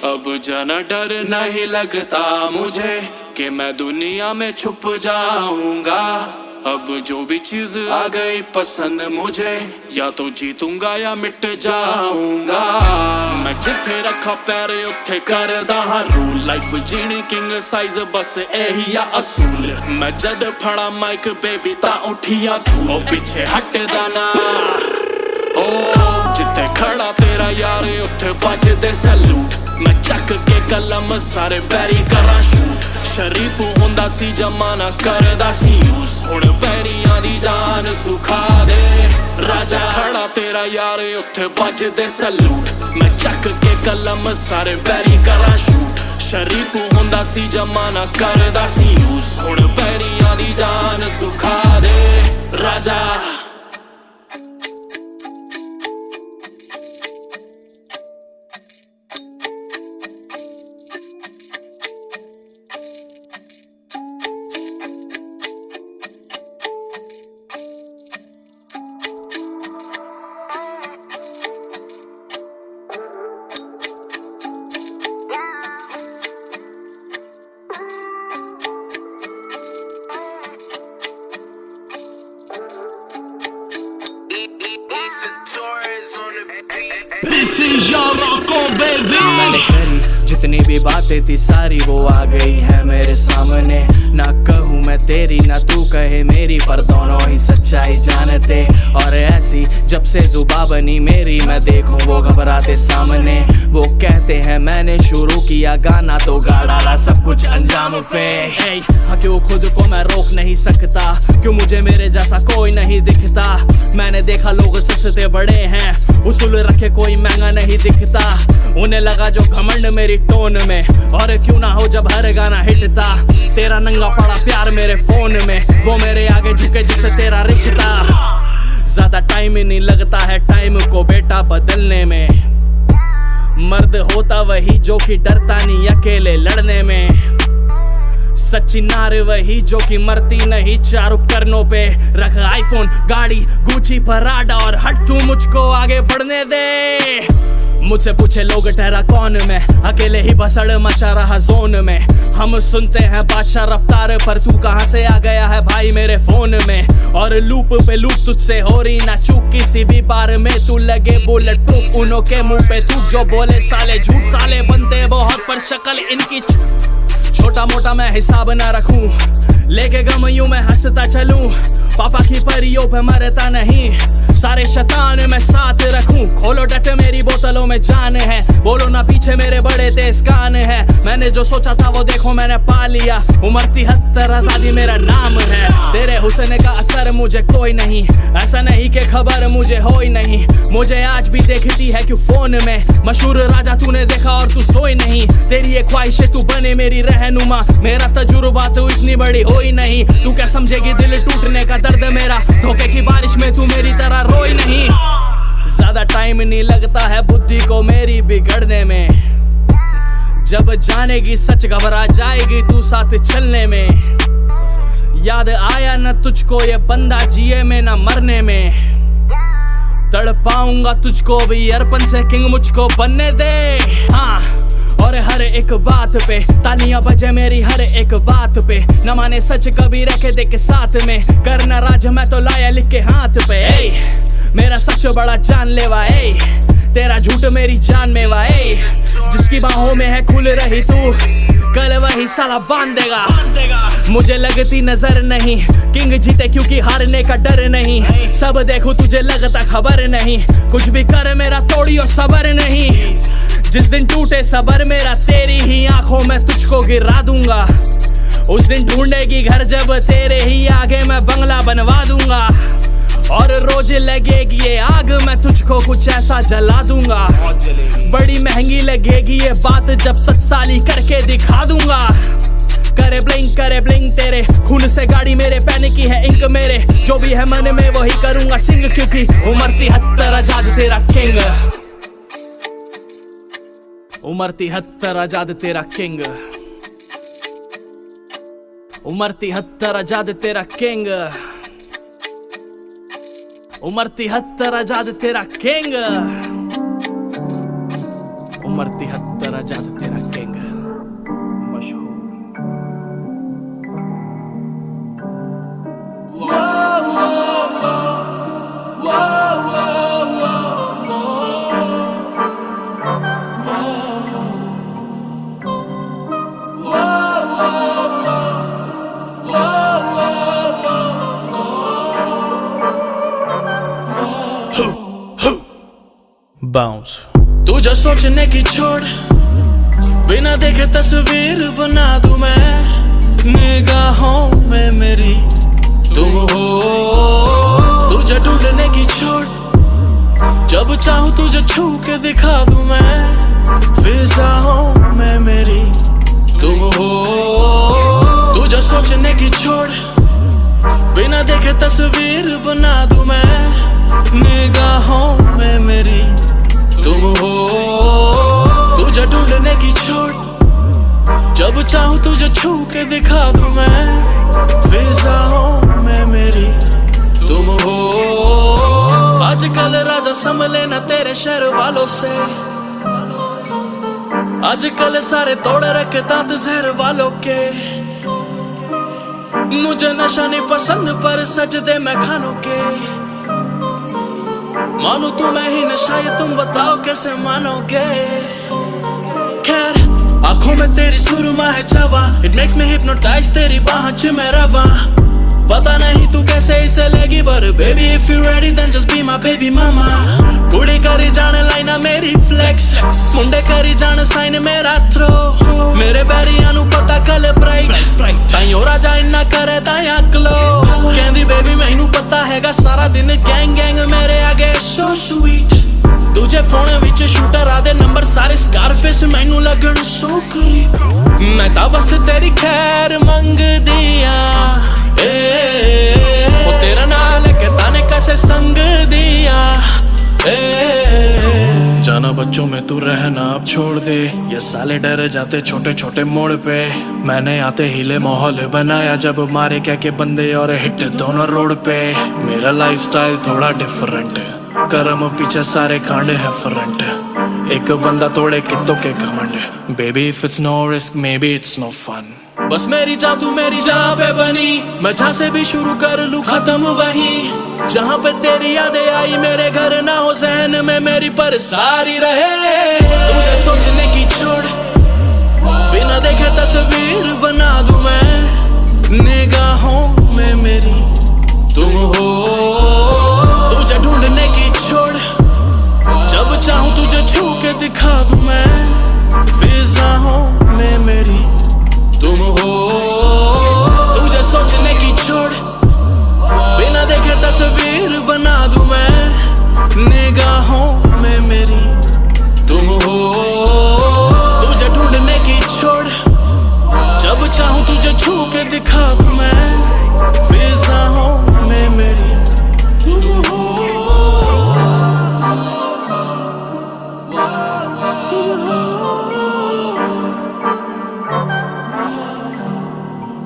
अब जाना डर नहीं लगता मुझे कि मैं दुनिया में छुप जाऊंगा। अब जो भी चीज आ गई पसंद मुझे, या तो जीतूंगा या मिट जाऊंगा। मैं जिथे रखा पैर उत्थे करदा हां रूल, लाइफ जीनी किंग साइज बस यही आ असूल। मैं जद फड़ा माइक बेबी ता उठिया तू, ओ पीछे हटदा ना। ओ जिथे खड़ा तेरा यार उत्थे बजदे सलूट, मैं चक के कलम सारे बैरी करा शूट। शरीफ हुंदा सी जमाना करदा सी यूज, हुण बैरियां दी जान सुखा दे। राजा खड़ा तेरा यार उत्थे बजदे सलूट, मैं चक के कलम सारे बैरी करा शूट। शरीफ हुंदा सी जमाना करदा सी यूज, हुण बैरियां दी जान सुखा दे। राजा मैंने करी जितनी भी बातें थी सारी वो आ गई है मेरे सामने। ना कहूँ मैं तेरी ना तू कहे मेरी, पर दोनों ही सच्चाई जानते। और ऐसी जब से जुबा बनी मेरी, मैं देखूं वो घबराते सामने। वो कहते हैं मैंने शुरू किया गाना तो गा डाला सब कुछ अंजाम पे। हाँ क्यों खुद को मैं रोक नहीं सकता, क्यों मुझे मेरे जैसा कोई नहीं दिखता। मैंने देखा लोग सस्ते बड़े हैं, उसूल रखे कोई महंगा नहीं दिखता। उन्हें लगा जो घमंड मेरी टोन में, और क्यों ना हो जब हर गाना हिटता। तेरा नंगा पड़ा प्यार मेरे फोन में, वो मेरे आगे झुके जिससे तेरा रिश्ता। ज्यादा टाइम ही नहीं लगता है टाइम को बेटा बदलने में। मर्द होता वही जो कि डरता नहीं अकेले लड़ने में। सच्ची नार वही जो कि मरती नहीं चार उपकरणों पे। रख आईफोन गाड़ी गुची पराडा और हट तू मुझको आगे बढ़ने दे। मुझसे पूछे लोग ठहरा कौन मैं, अकेले ही बसड़ मचा रहा जोन में। हम सुनते हैं बादशाह रफ्तार, पर तू कहां से आ गया है भाई मेरे फोन में। और लूप पे लूप तुझसे हो रही ना चूक, किसी भी बार में तू लगे बुलेट प्रूफ। उन्हों के मुंह पे थूक जो बोले साले झूठ, साले बनते बहुत पर शक्ल इनकी छोटा मोटा मैं हिसाब ना रखूं, लेके गम यूं मैं हंसता चलूं। पापा की परियों पे मरता नहीं, सारे शैतान मैं साथ रखूं। खोलो डट मेरी बोतलों में जान है, बोलो ना पीछे मेरे बड़े तेज कान है। मैंने जो सोचा था वो देखो मैंने पा लिया, उम्र 73 आजादी मेरा नाम है। तेरे हुस्न का असर मुझे कोई नहीं, ऐसा नहीं कि खबर मुझे हो ही नहीं। मुझे आज भी देखती है क्यों फोन में, मशहूर राजा तूने देखा और तू सोई नहीं। तेरी ये ख्वाहिशें तू बने मेरी रहनुमा, मेरा तजुर्बा तो इतनी बड़ी हो ही नहीं। तू क्या समझेगी दिल टूटने का दर्द मेरा, धोखे की बारिश में तू मेरी तरह रोई नहीं। ज्यादा टाइम नहीं लगता है बुद्धि को मेरी बिगड़ने में। जब जानेगी सच घबरा जाएगी तू साथ चलने में। याद आया न तुझको ये बंदा जिए में न मरने में। तड़ पाऊंगा तुझको भी अर्पण से किंग मुझको बनने दे। हाँ और हर एक बात पे तालियां बजे मेरी हर एक बात पे। न माने सच कभी रखे देख साथ में, करना राज मैं तो लाया लिख के हाथ पे। मेरा सच बड़ा जानलेवा तेरा झूठ मेरी जान में वा। जिसकी बाहों में है खुल रही तू, कल वही साला बांध देगा। मुझे लगती नजर नहीं किंग जीते क्योंकि हारने का डर नहीं। सब देखो तुझे लगता खबर नहीं, कुछ भी कर मेरा तोड़ियो सबर नहीं। जिस दिन टूटे सबर मेरा तेरी ही आंखों में तुझको गिरा दूंगा। उस दिन ढूंढेगी घर जब तेरे ही आगे मैं बंगला बनवा दूंगा। और रोज लगेगी ये आग मैं तुझको कुछ ऐसा जला दूंगा। बड़ी महंगी लगेगी ये बात जब 7 साली करके दिखा दूंगा। करे ब्लिंग तेरे खून से गाड़ी मेरे पहने की है इंक मेरे। जो भी है मन में वही करूंगा सिंग, क्योंकि उम्र 73 आजाद तेरा किंग। उम्र 73 आजाद तेरा किंग। उम्र 73 आजाद तेरा किंग। उम्र 73 आजाद तेरा किंग। उम्र 73 आजाद तेरा किंग। बाउंस तू जो सोचने की छोड़, बिना देखे तस्वीर बना दूं मैं। निगाहों में मेरी तुम हो, तुझे ढूंढने की छोड़, जब चाहूं तुझे छू के दिखा दूं मैं। फिजाओं में मेरी तुम हो, तुझे सोचने की छोड़, बिना देखे तस्वीर बना दूं मैं। निगाहों में मेरी तुम हो, तुझे ढूंढने की छोड़, जब चाहूं तुझे छू के दिखा दूं मैं। फिजाओं में मेरी तुम हो। आजकल राजा संभले न तेरे शहर वालों से, आजकल सारे तोड़ रखे दांत जहर वालों के। मुझे नशा नहीं पसंद पर सजदे मैं खानों के। मानो तू मैं ही नशा, ये तुम बताओ कैसे मानोगे। खैर आंखों में तेरी सुरमा है छावा, इट मेक्स मी हिप्नोटाइज, तेरी बाहों च मैं रवा। पता नहीं तू कैसे इसे लेगी पर baby if you ready then just be my baby mama. कुड़ी करी जाने लाइना मेरी फ्लेक्स, मुंडे करी जाने साइन मेरा थ्रो। मेरे बैरियां नू पता कल ब्राइट ताइयों राजा इन्ना करे ताया क्लो। कहंदी बेबी मैनू पता हैगा सारा दिन गैंग गैंग मेरे आगे सो स्वीट। तुझे फोन विच शूटर आदे नंबर सारे स्कारफेस मैनू लगन सो करीब। मैं ता बस तेरी खैर मंग दिया ओ तेरा नाल के ताने कैसे संग दिया। जाना बच्चों में तू रहना अब छोड़ दे, ये साले डर जाते छोटे छोटे मोड़ पे। मैंने आते हिले माहौल बनाया जब मारे क्या के बंदे और हिट दोनों रोड पे। मेरा लाइफस्टाइल थोड़ा डिफरेंट, कर्म पीछे सारे कांड है फ्रंट। एक बंदा तोड़े कितों के घमंड, baby if it's no risk maybe it's no fun. बस मेरी जा तू मेरी जहाँ पे बनी, मैं जहाँ से भी शुरू कर लूँ खत्म वहीं। जहाँ पे तेरी यादें आई मेरे घर ना हो जहन में मेरी पर सारी रहे। तुझे सोचने की छोड़, बिना देखे तस्वीर बना दूं मैं निगाहों में मेरी तुम हो। तुझे ढूंढने की छोड़, जब चाहूं तुझे छू के दिखा दूं मैं फिजाओं में मेरी तुम हो। तुझे सोचने की छोड़, बिना देखे तस्वीर बना दूं मैं निगाहों में मेरी तुम हो। तुझे ढूंढने की छोड़, जब चाहूं तुझे छू के दिखा दूं मैं फिजाओं में मेरी तुम हो।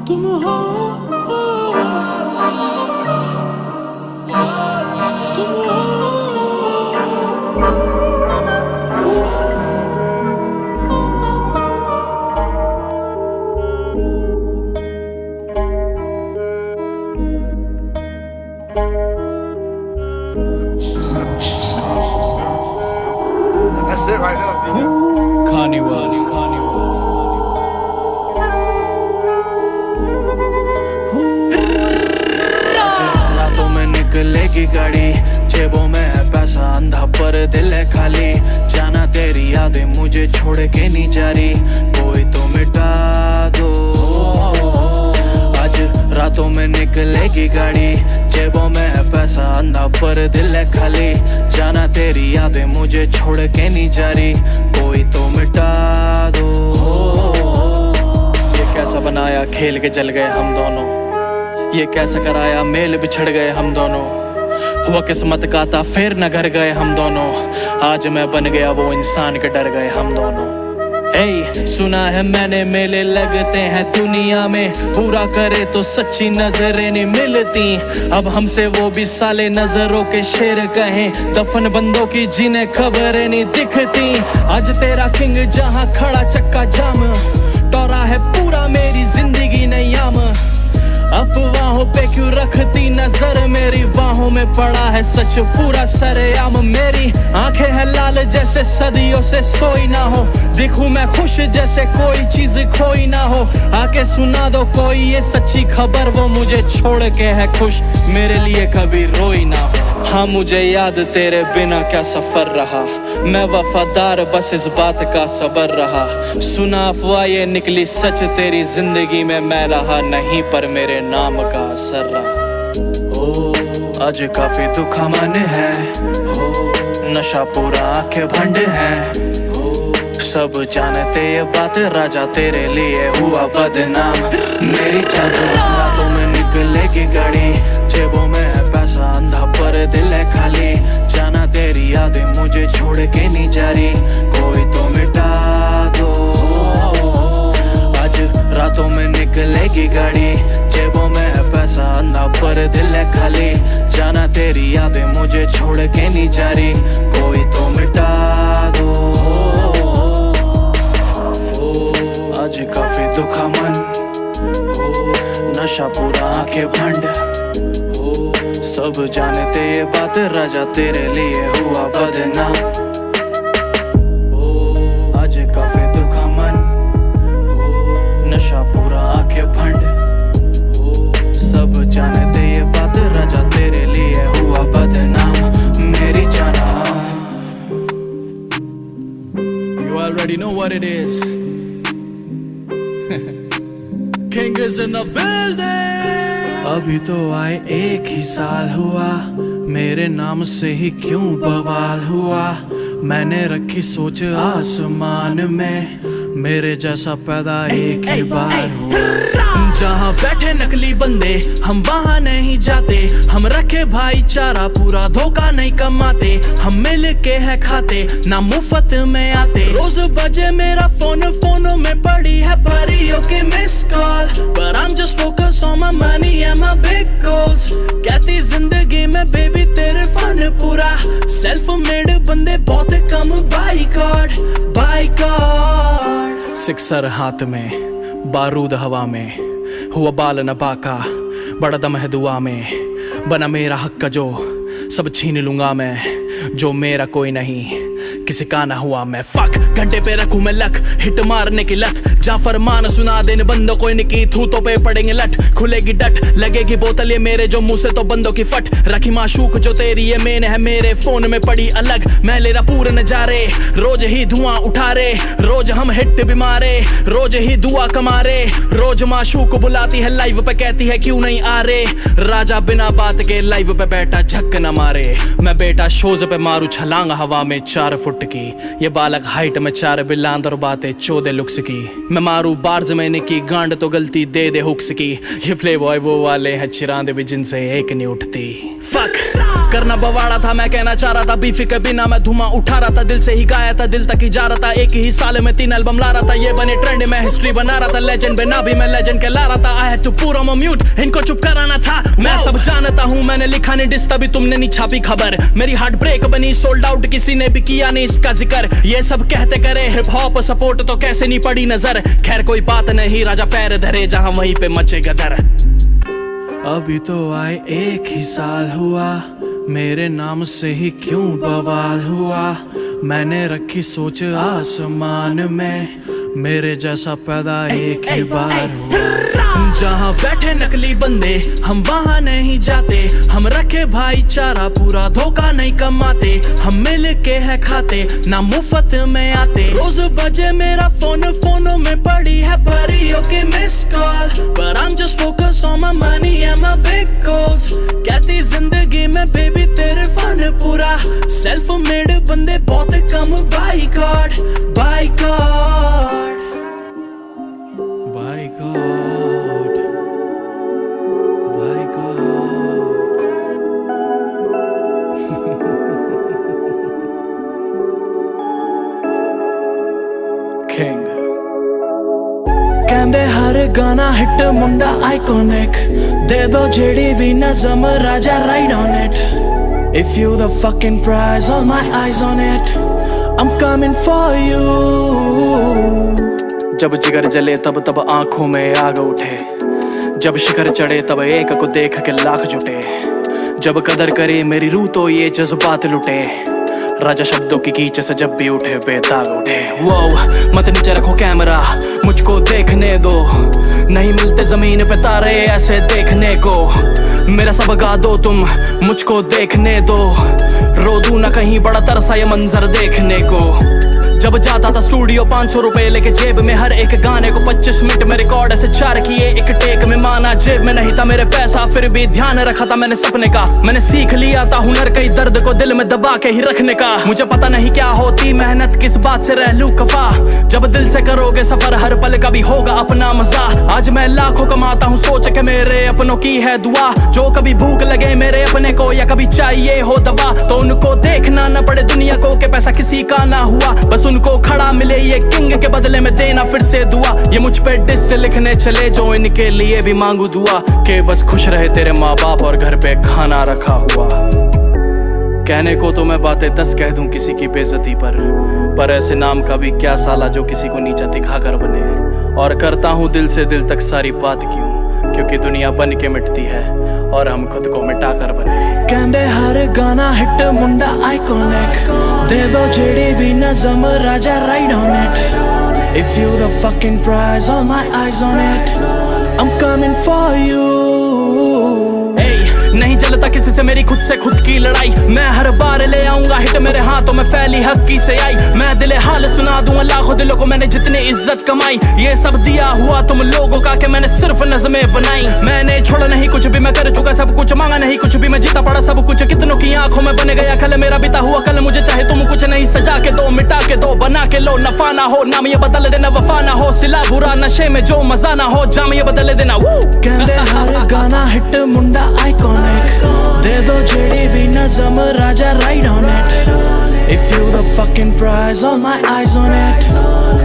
तुम हो, तुम हो। That's it right now, T. रातों में निकलेगी गाड़ी, जेबों में है पैसा अंधा पर दिल है खाली। जाना तेरी यादें मुझे छोड़ के नहीं जा रही, कोई तो मिटा दो। आज रातों में निकलेगी गाड़ी, जेबों में है पैसा अंधा पर दिल है खाली। जाना तेरी यादें मुझे छोड़ के नहीं जा रही, कोई तो मिटा दो। ये कैसा बनाया खेल के जल गए हम दोनों, ये कैसा कराया मेल बिछड़ गए हम दोनों। हुआ किस्मत का था फिर न घर गए हम दोनों, आज मैं बन गया वो इंसान के डर गए हम दोनों। Hey, सुना है मैंने मेले लगते हैं दुनिया में, पूरा करे तो सच्ची नजरें नहीं मिलती। अब हमसे वो भी साले नजरों के शेर कहें, दफन बंदों की जिन्हें खबरें नहीं दिखती। आज तेरा किंग जहां खड़ा चक्का जाम, टोरा है पूरा मेरी जिंदगी नयाम। अफवाहों पे क्यों रखती नजर, मेरी बाहों में पड़ा है सच पूरा सरेआम। मेरी आंखें हैं लाल जैसे सदियों से सोई ना हो, दिखूं मैं खुश जैसे कोई चीज खोई ना हो। आके सुना दो कोई ये सच्ची खबर, वो मुझे छोड़ के है खुश मेरे लिए कभी रोई ना हो। हाँ मुझे याद तेरे बिना क्या सफर रहा, मैं वफादार बस इस बात का सबर रहा। सुना अफवाह ये निकली सच, तेरी जिंदगी में मैं रहा नहीं पर मेरे नाम का असर रहा। ओ आज काफी दुखा मन है, नशा पूरा आंखें भंड है। सब जानते ये बात राजा तेरे लिए हुआ बदनाम। मेरी रातों में निकलेगी गाड़ी, जेबों में है पैसा अंधा पर दिल है खाली। जाना तेरी यादें मुझे छोड़ के नहीं जा रही, कोई तो मिटा दो। आज रातों में निकलेगी गाड़ी, जेबों में है पैसा अंधा पर दिल है खाली। जाना तेरी यादें मुझे छोड़ के नहीं जा रही, कोई तो मिटा दो। आज काफी दुखा मन, नशा पूरा आंखें भंड। सब जानते ये बात राजा तेरे लिए हुआ बदनाम। आज काफी दुखा मन, already know what it is. King is in the building. अभी तो आए 1 ही साल हुआ, मेरे नाम से ही क्यों बवाल हुआ। मैंने रखी सोच आसमान में, मेरे जैसा पैदा एक ही बार हुआ। जहाँ बैठे नकली बंदे हम वहाँ नहीं जाते, हम रखे भाईचारा पूरा धोखा नहीं कमाते। हम मिल के है खाते ना मुफ्त में आते। रोज बजे मेरा फोन, फोनों में पड़ी है परियों की miss call, but I'm just focused on my money and my big goals। कहती जिंदगी में बेबी तेरे फन पूरा, सेल्फ मेड बंदे बहुत कम। Boycott boycott. सिक्सर हाथ में, बारूद हवा में, हुआ बाल न बाका, बड़ा दम है दुआ में। बना मेरा हक का जो सब छीन लूंगा मैं, जो मेरा कोई नहीं किसी का ना हुआ मैं। फक घंटे पे रखूं मैं लक, हिट मारने की लत। जा फरमान सुना देने बंदों को, इनकी थूतों पे पड़ेंगे लट। खुलेगी डट, लगेगी बोतल ये मेरे जो मुंह से तो बंदों की फट। रखी माशूक जो तेरी ये मेन है मेरे फोन में पड़ी अलग। मैं ले रहा पूरे नजारे, रोज ही धुआं उठा रे। रोज हम हिट भी मारे, रोज ही दुआ कमा रे। रोज माशूक बुलाती है लाइव पे, कहती है क्यों नहीं आ रे। राजा बिना बात के लाइव पे बैठा झक न मारे। मैं बेटा शोज पे मारू छलांग हवा में 4 फुट की। ये बालक हाइट में 4 बिलांद और बातें 14 लुक्स की। मैं मारू बार्ज मैंने की गांड तो गलती दे दे हुक्स की। ये प्ले बॉय वो वाले हैं चिरांद भी जिनसे एक नहीं उठती। फक करना बवाड़ा था, मैं कहना चाह रहा था बीफी के बिना मैं धुआं उठा रहा था। दिल से ही गाया था, दिल तक ही जा रहा था। एक ही साल में 3 एल्बम ला रहा था, ये बने ट्रेंड में हिस्ट्री बना रहा था। लेजेंड बिना भी मैं लेजेंड कहला रहा था। आई हैड टू पूरा म्यूट, इनको चुप कराना था। मैं सब जानता हूँ, मैंने लिखा नहीं डिस तभी तुमने नहीं छापी खबर। मेरी हार्ट ब्रेक बनी सोल्ड आउट, किसी ने भी किया नहीं इसका जिक्र। ये सब कहते करे हिप हॉप सपोर्ट तो कैसे नहीं पड़ी नजर। खैर कोई बात नहीं, राजा पैर धरे जहां वहीं पे मचे गदर। अभी तो आए 1 ही साल हुआ, मेरे नाम से ही क्यों बवाल हुआ। मैंने रखी सोच आसमान में, मेरे जैसा पैदा एक ही बार हुआ। जहाँ बैठे नकली बंदे हम वहाँ नहीं जाते। हम रखे भाईचारा पूरा धोखा नहीं कमाते। हम मिल के है खाते ना मुफ्त में आते। रोज बजे मेरा फोन, फोनों में पड़ी है परियों की miss call, but I'm just focused on my money and my big goals। कहती जिंदगी में बेबी तेरे फन पूरा, सेल्फ मेड बंदे बहुत कम। Boycott boycott boycott. King कहंदे हर गाना हिट मुंडा आइकॉनिक। दे दो जेडी भी नज़म राजा ride on it. If you the fucking prize, all my eyes on it, I'm coming for you। जब जिगर जले तब तब आंखों में आग उठे। जब शिखर चढ़े तब एक को देख के लाख जुटे। जब कदर करे मेरी रूह तो ये जज्बात लुटे। राजा शब्दों की कीच से जब भी उठे बेताब उठे। वो मत नीचे रखो कैमरा, मुझको देखने दो। नहीं मिलते जमीन पे तारे ऐसे देखने को। मेरा सब गा दो तुम, मुझको देखने दो। रो दूं ना कहीं, बड़ा तरसा ये मंजर देखने को। जब जाता था स्टूडियो 500 रुपए लेके जेब में, हर एक गाने को 25 मिनट में रिकॉर्ड ऐसे 4 किए एक टेक में। माना जेब में नहीं था मेरे पैसा, फिर भी ध्यान रखा था मैंने सपने का। मैंने सीख लिया था हुनर कई दर्द को दिल में दबा के ही रखने का। मुझे पता नहीं क्या होती मेहनत, किस बात से रह लूं कफा। जब दिल से करोगे सफर हर पल का भी होगा अपना मजा। आज मैं लाखों कमाता हूँ सोच के मेरे अपनों की है दुआ। जो कभी भूख लगे मेरे अपने को या कभी चाहिए हो दवा, तो उनको देखना न पड़े दुनिया को कि पैसा किसी का ना हुआ। बस उनको खड़ा मिले ये किंग के बदले में देना फिर से दुआ। ये मुझ पे डिस से लिखने चले जो इनके लिए भी मांगू दुआ। कि बस खुश रहे तेरे माँ बाप और घर पे खाना रखा हुआ। कहने को तो मैं बातें 10 कह दूं किसी की बेइज्जती पर ऐसे नाम का भी क्या साला जो किसी को नीचा दिखा कर बने। और करता हूँ दिल से दिल तक सारी बात क्यों, क्योंकि दुनिया बन के मिटती है और हम खुद को मिटा कर बने। कहंदे हर गाना हिट मुंडा आइकॉनिक। दे दो जेडी भी नज़म राजा ride on it. If you the fucking prize, all my eyes on it, I'm coming for you। नहीं जलता किसी से मेरी खुद से खुद की लड़ाई। मैं हर बार ले आऊंगा हिट मेरे हाथों में फैली हक्की से आई। मैं दिले हाल सुना दूंगा लाखों दिलों को मैंने जितनी इज्जत कमाई। ये सब दिया हुआ तुम लोगों का कि मैंने सिर्फ नज़में बनाई। मैंने छोड़ा नहीं कुछ भी, मैं कर चुका सब कुछ, मांगा नहीं कुछ भी, मैं जीता पड़ा सब कुछ। कितनों की आंखों में बन गया कल मेरा बीता हुआ कल। मुझे चाहे तुम कुछ नहीं सजा के दो, मिटा के दो, बना के लो, नफा ना हो, नाम ये बदल देना, वफा ना हो, सिला बुरा नशे में जो मजा ना हो, जाम ये बदल देना। कहते हर गाना हिट मुंडा आइकॉनिक, दे दो जेड़ी भी नज़म राजा ride on it. If you the fucking prize, all my eyes on it,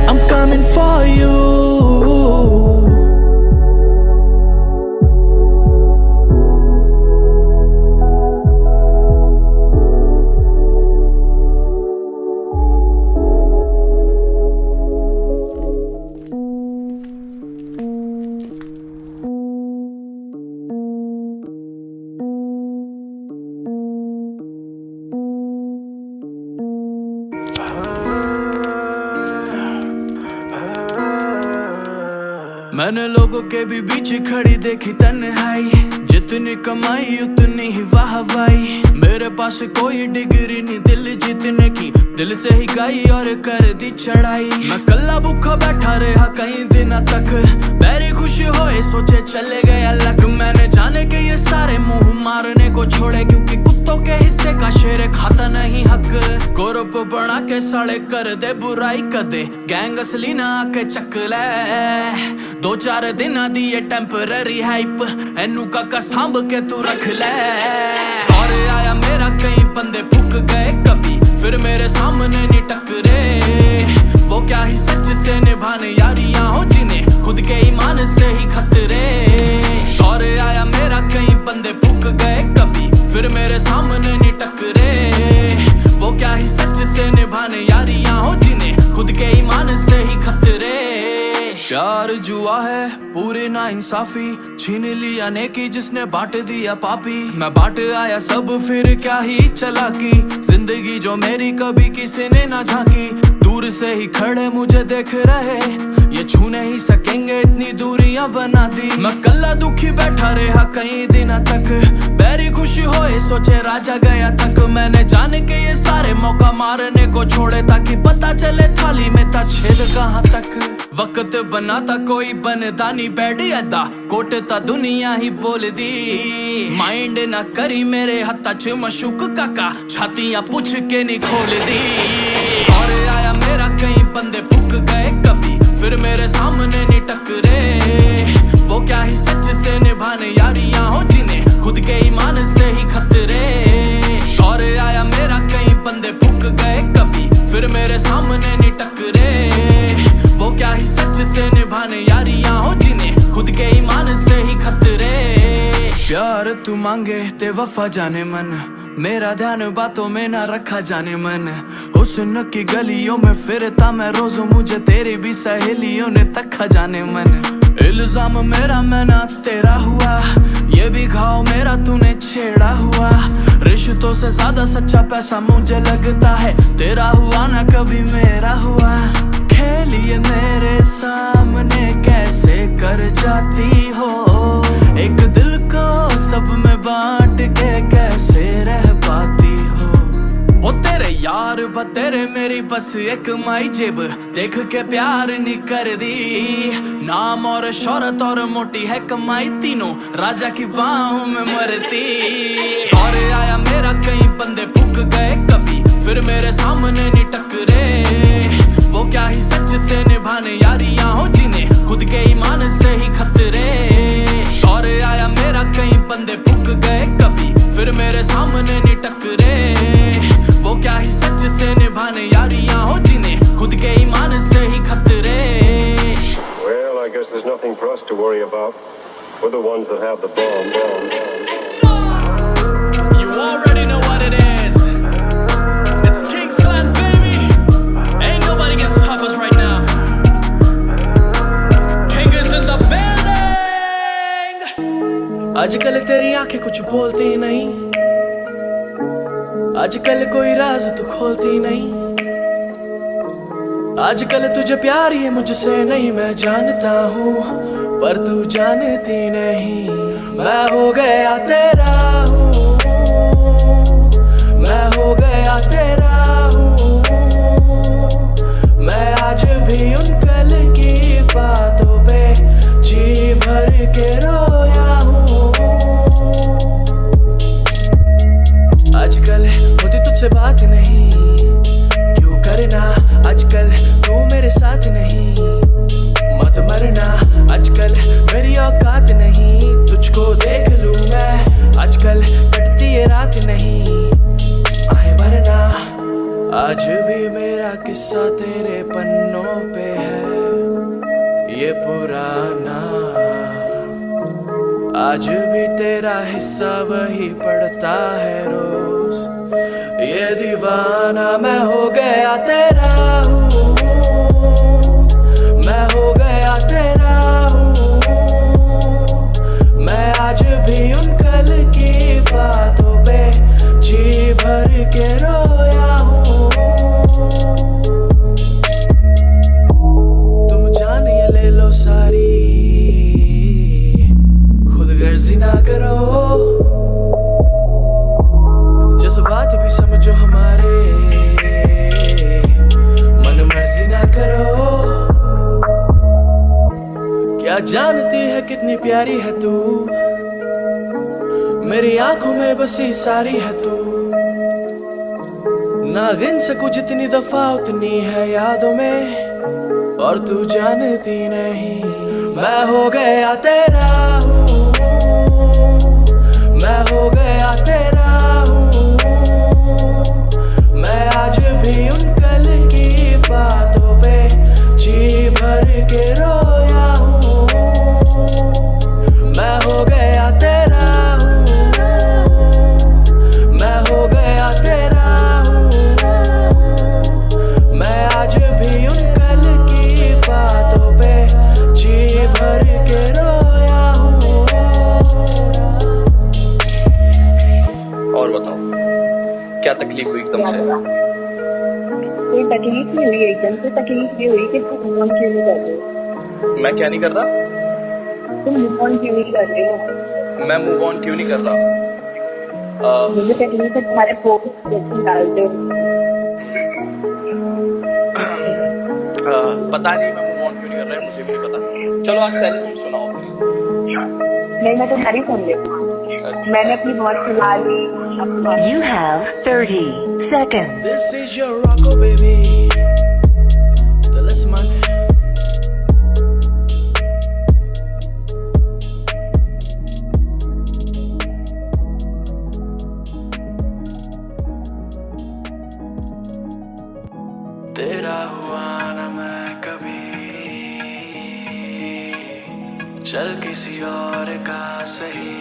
I'm coming for you. मैंने लोगों के भी बीच खड़ी देखी तन्हाई, जितनी कमाई उतनी ही वाहवाही। मेरे पास कोई डिग्री नहीं दिल जीतने की, दिल से ही गाई और कर दी चढ़ाई। मैं कल्ला भूखा बैठा रहा कई दिनों तक, बैरी खुशी होए सोचे चले गया लक। मैंने जाने के ये सारे मुंह मारने को छोड़े, क्योंकि कुत्तों के हिस्से का शेर खाता नहीं हक। ग्रुप बना के साले कर दे बुराई कदे, गैंग असली ना आके चक ले। 2-4 दिन दी ये टेम्पररी हाइप, एनू काका सांभ के तू रख ले। और आया मेरा कई बंदे फूक गए कभी, फिर मेरे सामने नहीं टकरे। वो क्या ही सच से निभाने यारियां हो जिन्हें खुद के ईमान से ही खतरे। और आया मेरा कई बंदे फूक गए कभी, फिर मेरे सामने नहीं टकरे। वो क्या ही सच से निभाने यारियां हो जिन्हें खुद के ईमान से ही खतरे। प्यार जुआ है पूरी ना इंसाफी, छीन लिया नेकी जिसने बांट दिया पापी। मैं बांट आया सब फिर क्या ही चालाकी, जिंदगी जो मेरी कभी किसी ने ना झांकी। दूर से ही खड़े मुझे देख रहे, ये छू नहीं सकेंगे इतनी दूरियां बना दी। मैं कल्ला दुखी बैठा रहा कई दिनों तक, बैरी खुशी होए सोचे राजा गया तक। मैंने जान के ये सारे मौका मारने को छोड़े, ताकि पता चले थाली में था छेद कहाँ तक। वक्त बनाता कोई बनता नहीं बैठी अदा, कोटता दुनिया ही बोल दी। माइंड ना करी मेरे हत्था च मशूक काका, छातियां पूछ के नहीं खोल दी। और आया मेरा कई बंदे फूक गए कभी, फिर मेरे सामने नहीं टकरे। वो क्या ही सच से निभाने यारियां हो जिन्हें खुद के ईमान से ही खतरे। और आया मेरा कई बंदे फूक गए कभी, फिर मेरे सामने नहीं टकरे। वो क्या ही सच से निभाने यारियां हो जिन्हें खुद के ईमान से ही खतरे। प्यार तू मांगे ते वफा जाने मन, मेरा ध्यान बातों में ना रखा जाने मन। हुस्न की गलियों में फिरता मैं रोज, मुझे तेरी भी सहेलियों ने तक्का जाने मन। इल्जाम मेरा मैं ना तेरा हुआ, ये भी घाव मेरा तूने छेड़ा हुआ। रिश्तों से ज्यादा सच्चा पैसा मुझे लगता है, तेरा हुआ ना कभी मेरा हुआ। खेलिए मेरे सामने कैसे कर जाती हो, एक दिल को सब में बांट के कैसे रह पाती हो। ओ तेरे यार बतेरे मेरी बस एक माई जेब, देख के प्यार नहीं कर दी। नाम और शोहरत और मोटी है कमाई, तीनों राजा की बाहों में मरती। और आया मेरा कई बंदे फूक गए कभी, फिर मेरे सामने नहीं टकरे। वो क्या ही सच से निभाने यारियां हो जिन्हें खुद के ईमान से ही खतरे। और आया मेरा कई बंदे फूक गए कभी, फिर मेरे सामने नहीं टकरे। वो क्या ही सच से निभाने यारियां हो जिन्हें खुद के ईमान से ही खतरे। Well, I guess there's nothing for us to worry about. We're the ones that have the bomb. You already know what it is. It's King's Clan, baby. Ain't nobody can stop us right now. King is in the building. आजकल तेरी आंखें कुछ बोलती नहीं, आजकल कोई राज तू खोलती नहीं। आजकल तुझे प्यार ये मुझसे नहीं मैं जानता हूँ, पर तू जानती नहीं। मैं हो गया तेरा हो गया तेरा हूँ। मैं आज भी उन कल की बातों पे जी भर के रोया हूँ। आजकल होती तुझसे बात नहीं, क्यों करना आजकल तू मेरे साथ नहीं। मत मरना आजकल मेरी औकात नहीं, तुझको देख लूं मैं आजकल कटती है रात नहीं। आए भरना आज भी मेरा किस्सा तेरे पन्नों पे है ये पुराना। आज भी तेरा हिस्सा वही पड़ता है रोज ये दीवाना। मैं हो गया तेरा हूँ, मैं हो गया तेरा हूँ। मैं आज भी उन कल की बातों पे जी भर के रोया हूँ। तुम जान ये ले लो सारी, खुद गर्जी ना करो। जज्बात भी समझो हमारे, मन मर्जी ना करो। क्या जानती है कितनी प्यारी है तू, मेरी आंखों में बसी सारी है तू। ना गिन सकूं जितनी दफा उतनी है यादों में, और तू जानती नहीं। मैं हो गया तेरा हूँ, मैं हो गया तेरा हूँ। मैं आज भी उन कल की बातों पे जी भर के रोया हूँ। मैं हो गया तेरा हूँ, मैं हो गया तेरा हूँ। मैं आज भी उन कल की बातों पे जी भर के रोया हूँ। और बताओ क्या तकलीफ हुई एकदम से? कोई तकलीफ नहीं हुई, एकदम से तकलीफ ये हुई कि तुम मूव ऑन क्यों नहीं कर रहे हो। मैं क्या नहीं कर रहा? तुम मूव ऑन क्यों नहीं कर रहे हो? मैं मूव ऑन क्यों नहीं कर रहा? मुझे तकलीफ है तुम्हारे फोटो जैसे डालते हो। पता नहीं मैं मूव ऑन क्यों नहीं कर रहा है, मुझे भी नहीं पता। चलो आज पहले तुम सुनाओ। नहीं, मैं तुम्हारी सुन लेती हूँ। मैंने अपनी बहुत सुना ली। You have 30 seconds. This is your Rocco baby, talisman. तेरा हुआ ना मैं कभी, चल किसी और का सही।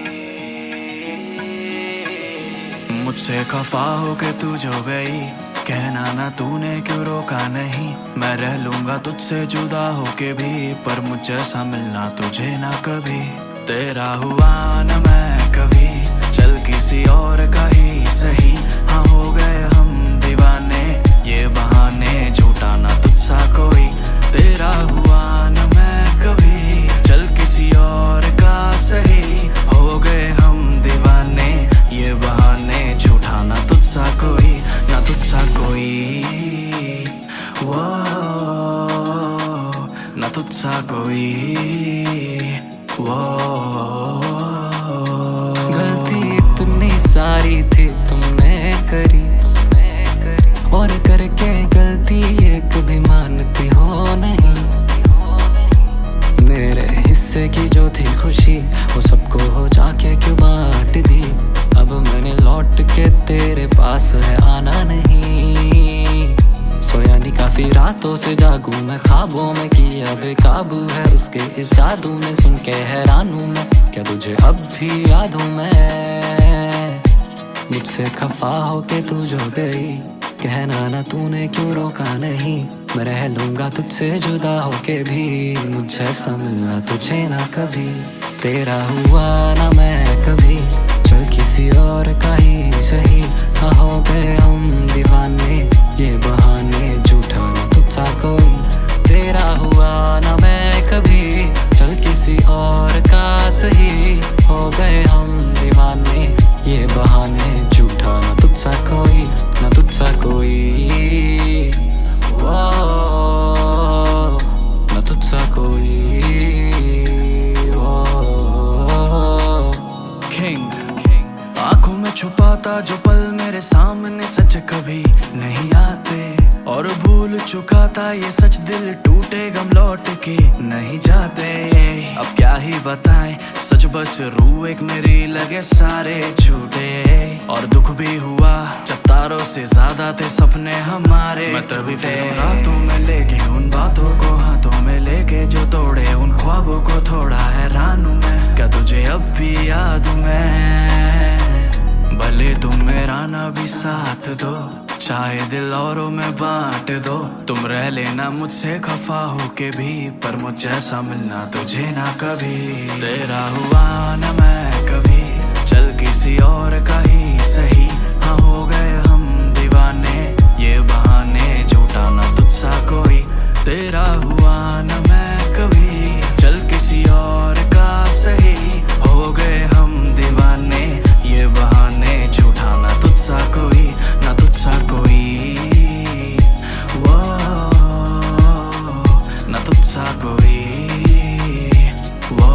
मुझसे खफा हो के तू जो गई, कहना ना तूने क्यों रोका नहीं। मैं रह लूंगा तुझसे जुदा होके भी, पर मुझ जैसा मिलना तुझे ना कभी। तेरा हुआ ना मैं कभी, चल किसी और का ही सही। हाँ हो गए हम दीवाने, ये बहाने झूठा ना तुझसा कोई। तेरा हुआ ना मैं कभी, चल किसी और का सही। हो गए हम दीवाने, ये बहाने झूठा ना तुझसा कोई, ना तुझसा कोई। वो ना तुझसा कोई। वो गलती इतनी सारी थी तुमने करी, और करके गलती एक भी मानती हो नहीं। मेरे हिस्से की जो थी खुशी, वो सबको हो जाके क्यों बांट दी। अब मैंने लौट के तेरे पास है आना नहीं। सोया नहीं काफी रातों से जागूं मैं, ख्वाबों में किया बेकाबू है उसके इस जादू में। सुन के हैरान हूँ मैं, क्या तुझे अब भी याद हूँ मैं। मुझसे खफा हो के तू जो गई, कहना ना तूने क्यों रोका नहीं। मैं रह लूंगा तुझसे जुदा होके भी, मुझे ऐसा मिलना तुझे ना कभी। तेरा हुआ ना मैं कभी, चल किसी और का ही सही। हाँ हो गए हम दीवाने, ये बहाने झूठा ना तुझसा कोई। तेरा हुआ ना मैं कभी, चल किसी और का सही। हो गए हम दीवाने, ये बहाने झूठा ना तुझसा कोई, भूल चुका था ये सच, दिल टूटे गम लौट के नहीं जाते। अब क्या ही बताएं, सच बस रूह एक मेरी लगे सारे छूटे। और दुख भी हुआ जब तारों से ज्यादा थे सपने हमारे। मैं तभी फिर रातों में लेके उन बातों को हाथों में लेके जो तोड़े उन ख्वाबों को थोड़ा हैरान हूँ मैं। क्या तुझे अब भी याद हूँ मैं? भले तुम मेरा ना भी साथ दो, चाहे दिल औरों में बांट दो। तुम रह लेना मुझसे खफा हो के भी, पर मुझ जैसा मिलना तुझे ना कभी। तेरा हुआ ना मैं कभी, चल किसी और का ही सही। हाँ हो गए हम दीवाने, ये बहाने झूठा ना तुझसा कोई। तेरा हुआ ना मैं कभी, चल किसी और का सही। हो गए हम दीवाने, ये बहाने झूठा ना तुझसा कोई, ना तुझसा कोई। वो ना तुझसा कोई। वो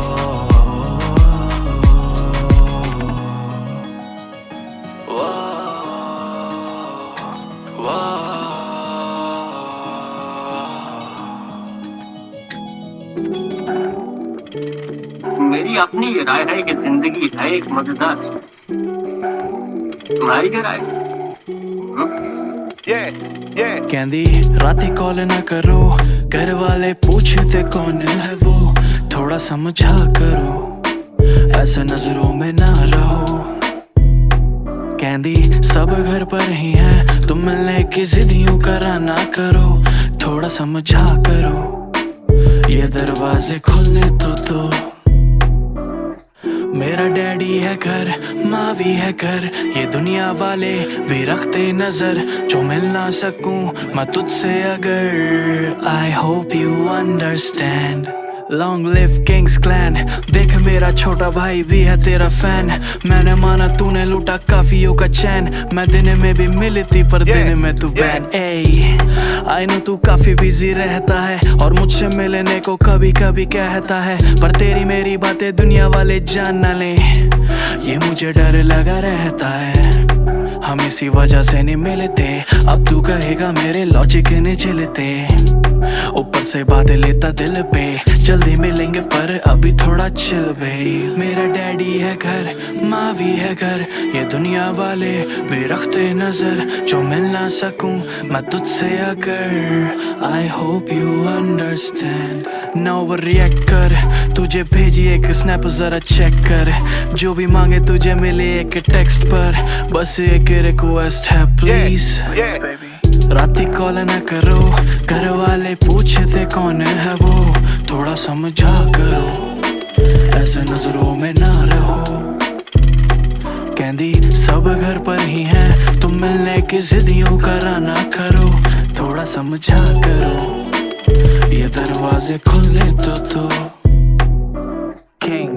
मेरी अपनी ये राय है कि जिंदगी है एक मजेदार चीज। तुम्हारी क्या राय? कहंदी राती कॉल ना करो, घर वाले पूछते कौन है वो। थोड़ा समझा करो, ऐसे नजरों में ना रहो। कहंदी सब घर पर ही है, तुम मिलने की जिद यूं करा ना करो। थोड़ा समझा करो, ये दरवाजे खोलने तो दो। मेरा डैडी है घर, माँ भी है घर, ये दुनिया वाले भी रखते नजर। जो मिल ना सकूं मैं तुझसे अगर, I hope you understand। Long live Kings Clan, देख मेरा छोटा भाई भी है तेरा फैन। मैंने माना तूने लूटा काफियों का चैन, मैं दिन में भी मिली थी पर दिन में तू बैन। आई नो तू काफी बिजी रहता है और मुझसे मिलने को कभी कभी कहता है, पर तेरी मेरी बातें दुनिया वाले जान ना ले, ये मुझे डर लगा रहता है। हम इसी वजह से नहीं मिलते, अब तू कहेगा मेरे लॉजिक नहीं चलते। ऊपर से बातें लेता दिल पे, जल्दी मिलेंगे पर अभी थोड़ा चिल भाई। मेरा डैडी है घर, माँ भी है घर, ये दुनिया वाले भी रखते नजर। जो मिल ना सकूं मैं तुझसे अगर, I hope you understand। ना ओवर रिएक्ट कर, तुझे भेजी एक स्नैप जरा चेक कर। जो भी मांगे तुझे मिले एक टेक्स्ट पर, बस एक रिक्वेस्ट है प्लीज राती कॉल ना करो। घर वाले पूछते कौन है वो, थोड़ा समझा करो, ऐसे नजरों में ना रहो। कहंदी सब घर पर ही है, तुम मिलने की जिद यूं करा ना करो। थोड़ा समझा करो, ये दरवाजे खुले तो दो।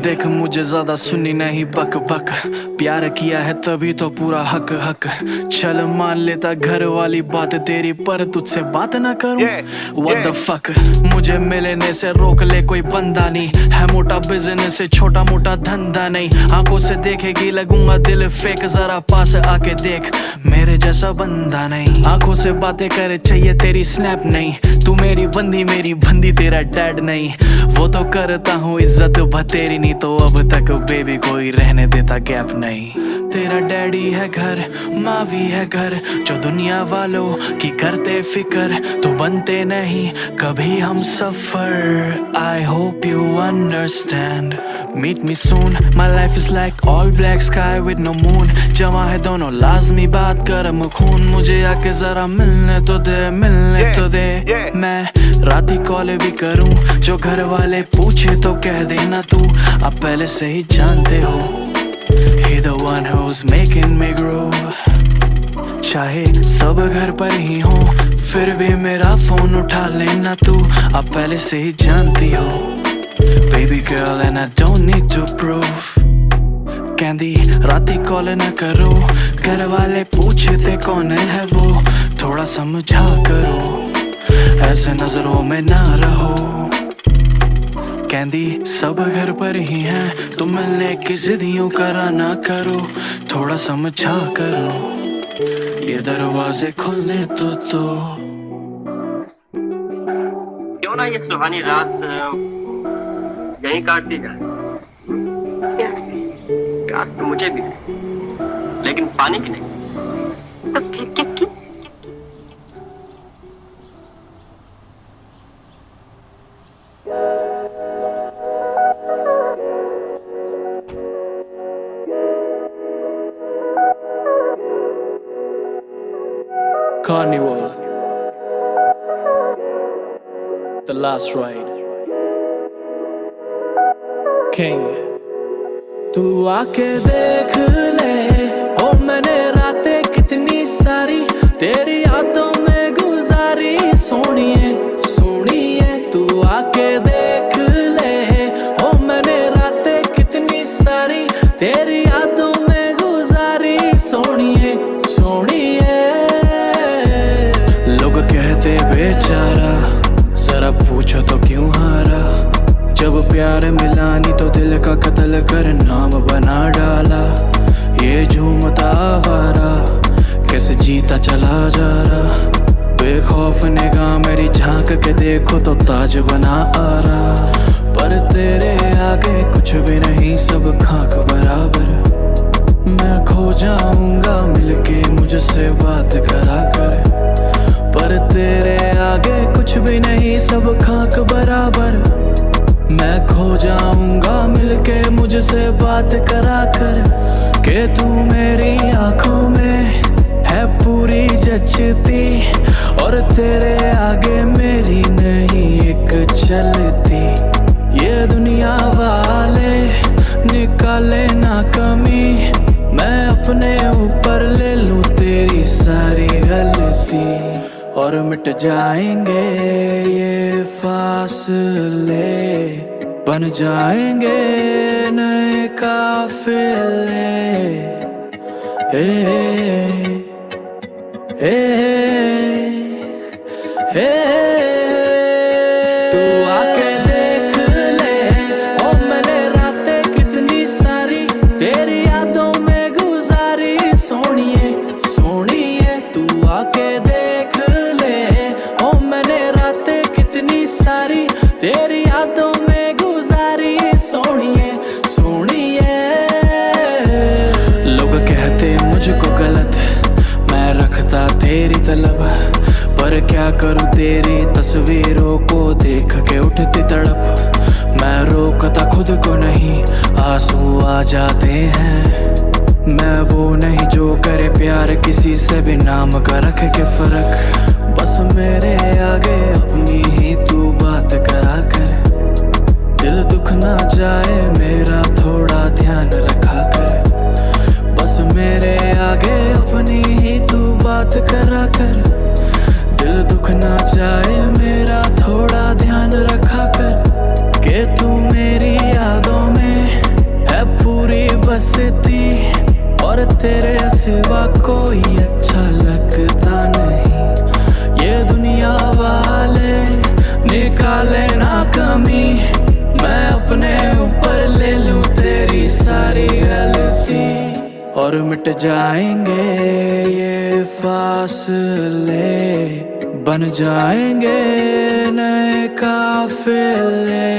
देख मुझे ज्यादा सुनी नहीं बक बक, प्यार किया है तभी तो पूरा हक हक। चल मान लेता घर वाली बात तेरी, पर तुझसे बात ना करूं What the fuck। मुझे मिलने से रोक ले कोई बंदा नहीं है, मोटा बिजनेस से छोटा मोटा धंधा नहीं। आंखों से देखेगी लगूंगा दिल फेक, जरा पास आके देख मेरे जैसा बंदा नहीं। आंखों से बातें करे चाहिए तेरी स्नैप नहीं, तू मेरी बंदी तेरा डैड नहीं। वो तो करता हूँ इज्जत तेरी नहीं, तो अब तक बेबी कोई रहने देता गैप नहीं। तेरा डैडी है घर, माँ भी है घर, जो दुनिया वालों की करते फिकर, तो बनते नहीं कभी हम सफर। I hope you understand। Meet me soon, my life is like all black sky with no moon। जमा है दोनों लाजमी बात गर्म खून, मुझे आके जरा मिलने तो दे, मिलने तो दे। मैं राती कॉल भी करूं, जो घर वाले पूछे तो कह देना तू, आप पहले से ही जानते हो। He the one who's making me grow। चाहे सब घर पर ही हो, फिर भी मेरा फोन उठा लेना तू, आप पहले से ही जानती हो। Baby girl and I don't need to prove। कहंदी राती कॉल ना करो, घर वाले पूछते कौन है वो, थोड़ा समझा करो, ऐसे नजरों में ना रहो। कहंदी सब घर पर ही है, तुम मिलने की जिद यूं करा ना करो। थोड़ा समझा करो, ये दरवाजे खुलने तो दो। क्यों ना ये सुहानी रात यहीं काट दी जाए। प्यास तो मुझे भी है, लेकिन पानी की नहीं। तो फिर किसकी? Carnival, the last ride. King. तू आके देख ले, ओ मैंने रातें कितनी सारी तेरी यादों में गुजारी। सोनिए सोनिए तू आके देख ले, ओ मैंने रातें कितनी सारी तेरी यादों में गुजारी। सोनिए सोनिए लोग कहते बेचारा, जरा पूछो तो क्यों हारा। जब प्यार मिला नहीं तो दिल का कत्ल कर नाम बना डाला। ये झूमता आवारा कैसे जीता चला जा रहा। बेखौफ निगाह मेरी झांक के देखो तो ताज बना आ रहा। पर तेरे आगे कुछ भी नहीं, सब खाक बराबर। मैं खो जाऊंगा मिलके मुझसे बात करा कर। पर तेरे आगे कुछ भी नहीं, सब खाक बराबर। मैं खो जाऊंगा मिलके मुझसे बात करा कर। के तू मेरी आंखों में है पूरी जचती, और तेरे आगे मेरी नहीं एक चलती। ये दुनिया वाले निकाले ना कमी, मैं अपने ऊपर ले लूं तेरी सारी गलती। और मिट जाएंगे ये फासले, बन जाएंगे नए काफिले। तू आके देख ले, ओ मैंने रातें कितनी सारी तेरी यादों में गुजारी। सोनिए सोनिए तू आके देख ले, ओ मैंने रातें कितनी सारी तेरी यादों में गुजारी। सोनिए सोनिए लोग कहते मुझको गलत, मैं रखता तेरी तलब। पर क्या करूं तेरी तस्वीरों को देख के उठती तड़प। मैं रोकता खुद को नहीं, आंसू आ जाते हैं। मैं वो नहीं जो करे प्यार किसी से भी नाम का रख के फर्क। बस मेरे आगे अपनी ही तू बात करा कर। दिल दुख ना जाए मेरा थोड़ा ध्यान रखा कर। बस मेरे आगे अपनी ही तू बात करा कर। दिल दुख ना जाए मेरा थोड़ा ध्यान रखा कर। के तू मेरी यादों में है पूरी बसती, और तेरे सिवा कोई अच्छा लगता नहीं। ये दुनिया वाले निकाले ना कमी, मैं अपने ऊपर ले लूं तेरी सारी गलती। और मिट जाएंगे ये फासले, बन जाएंगे नए काफिले।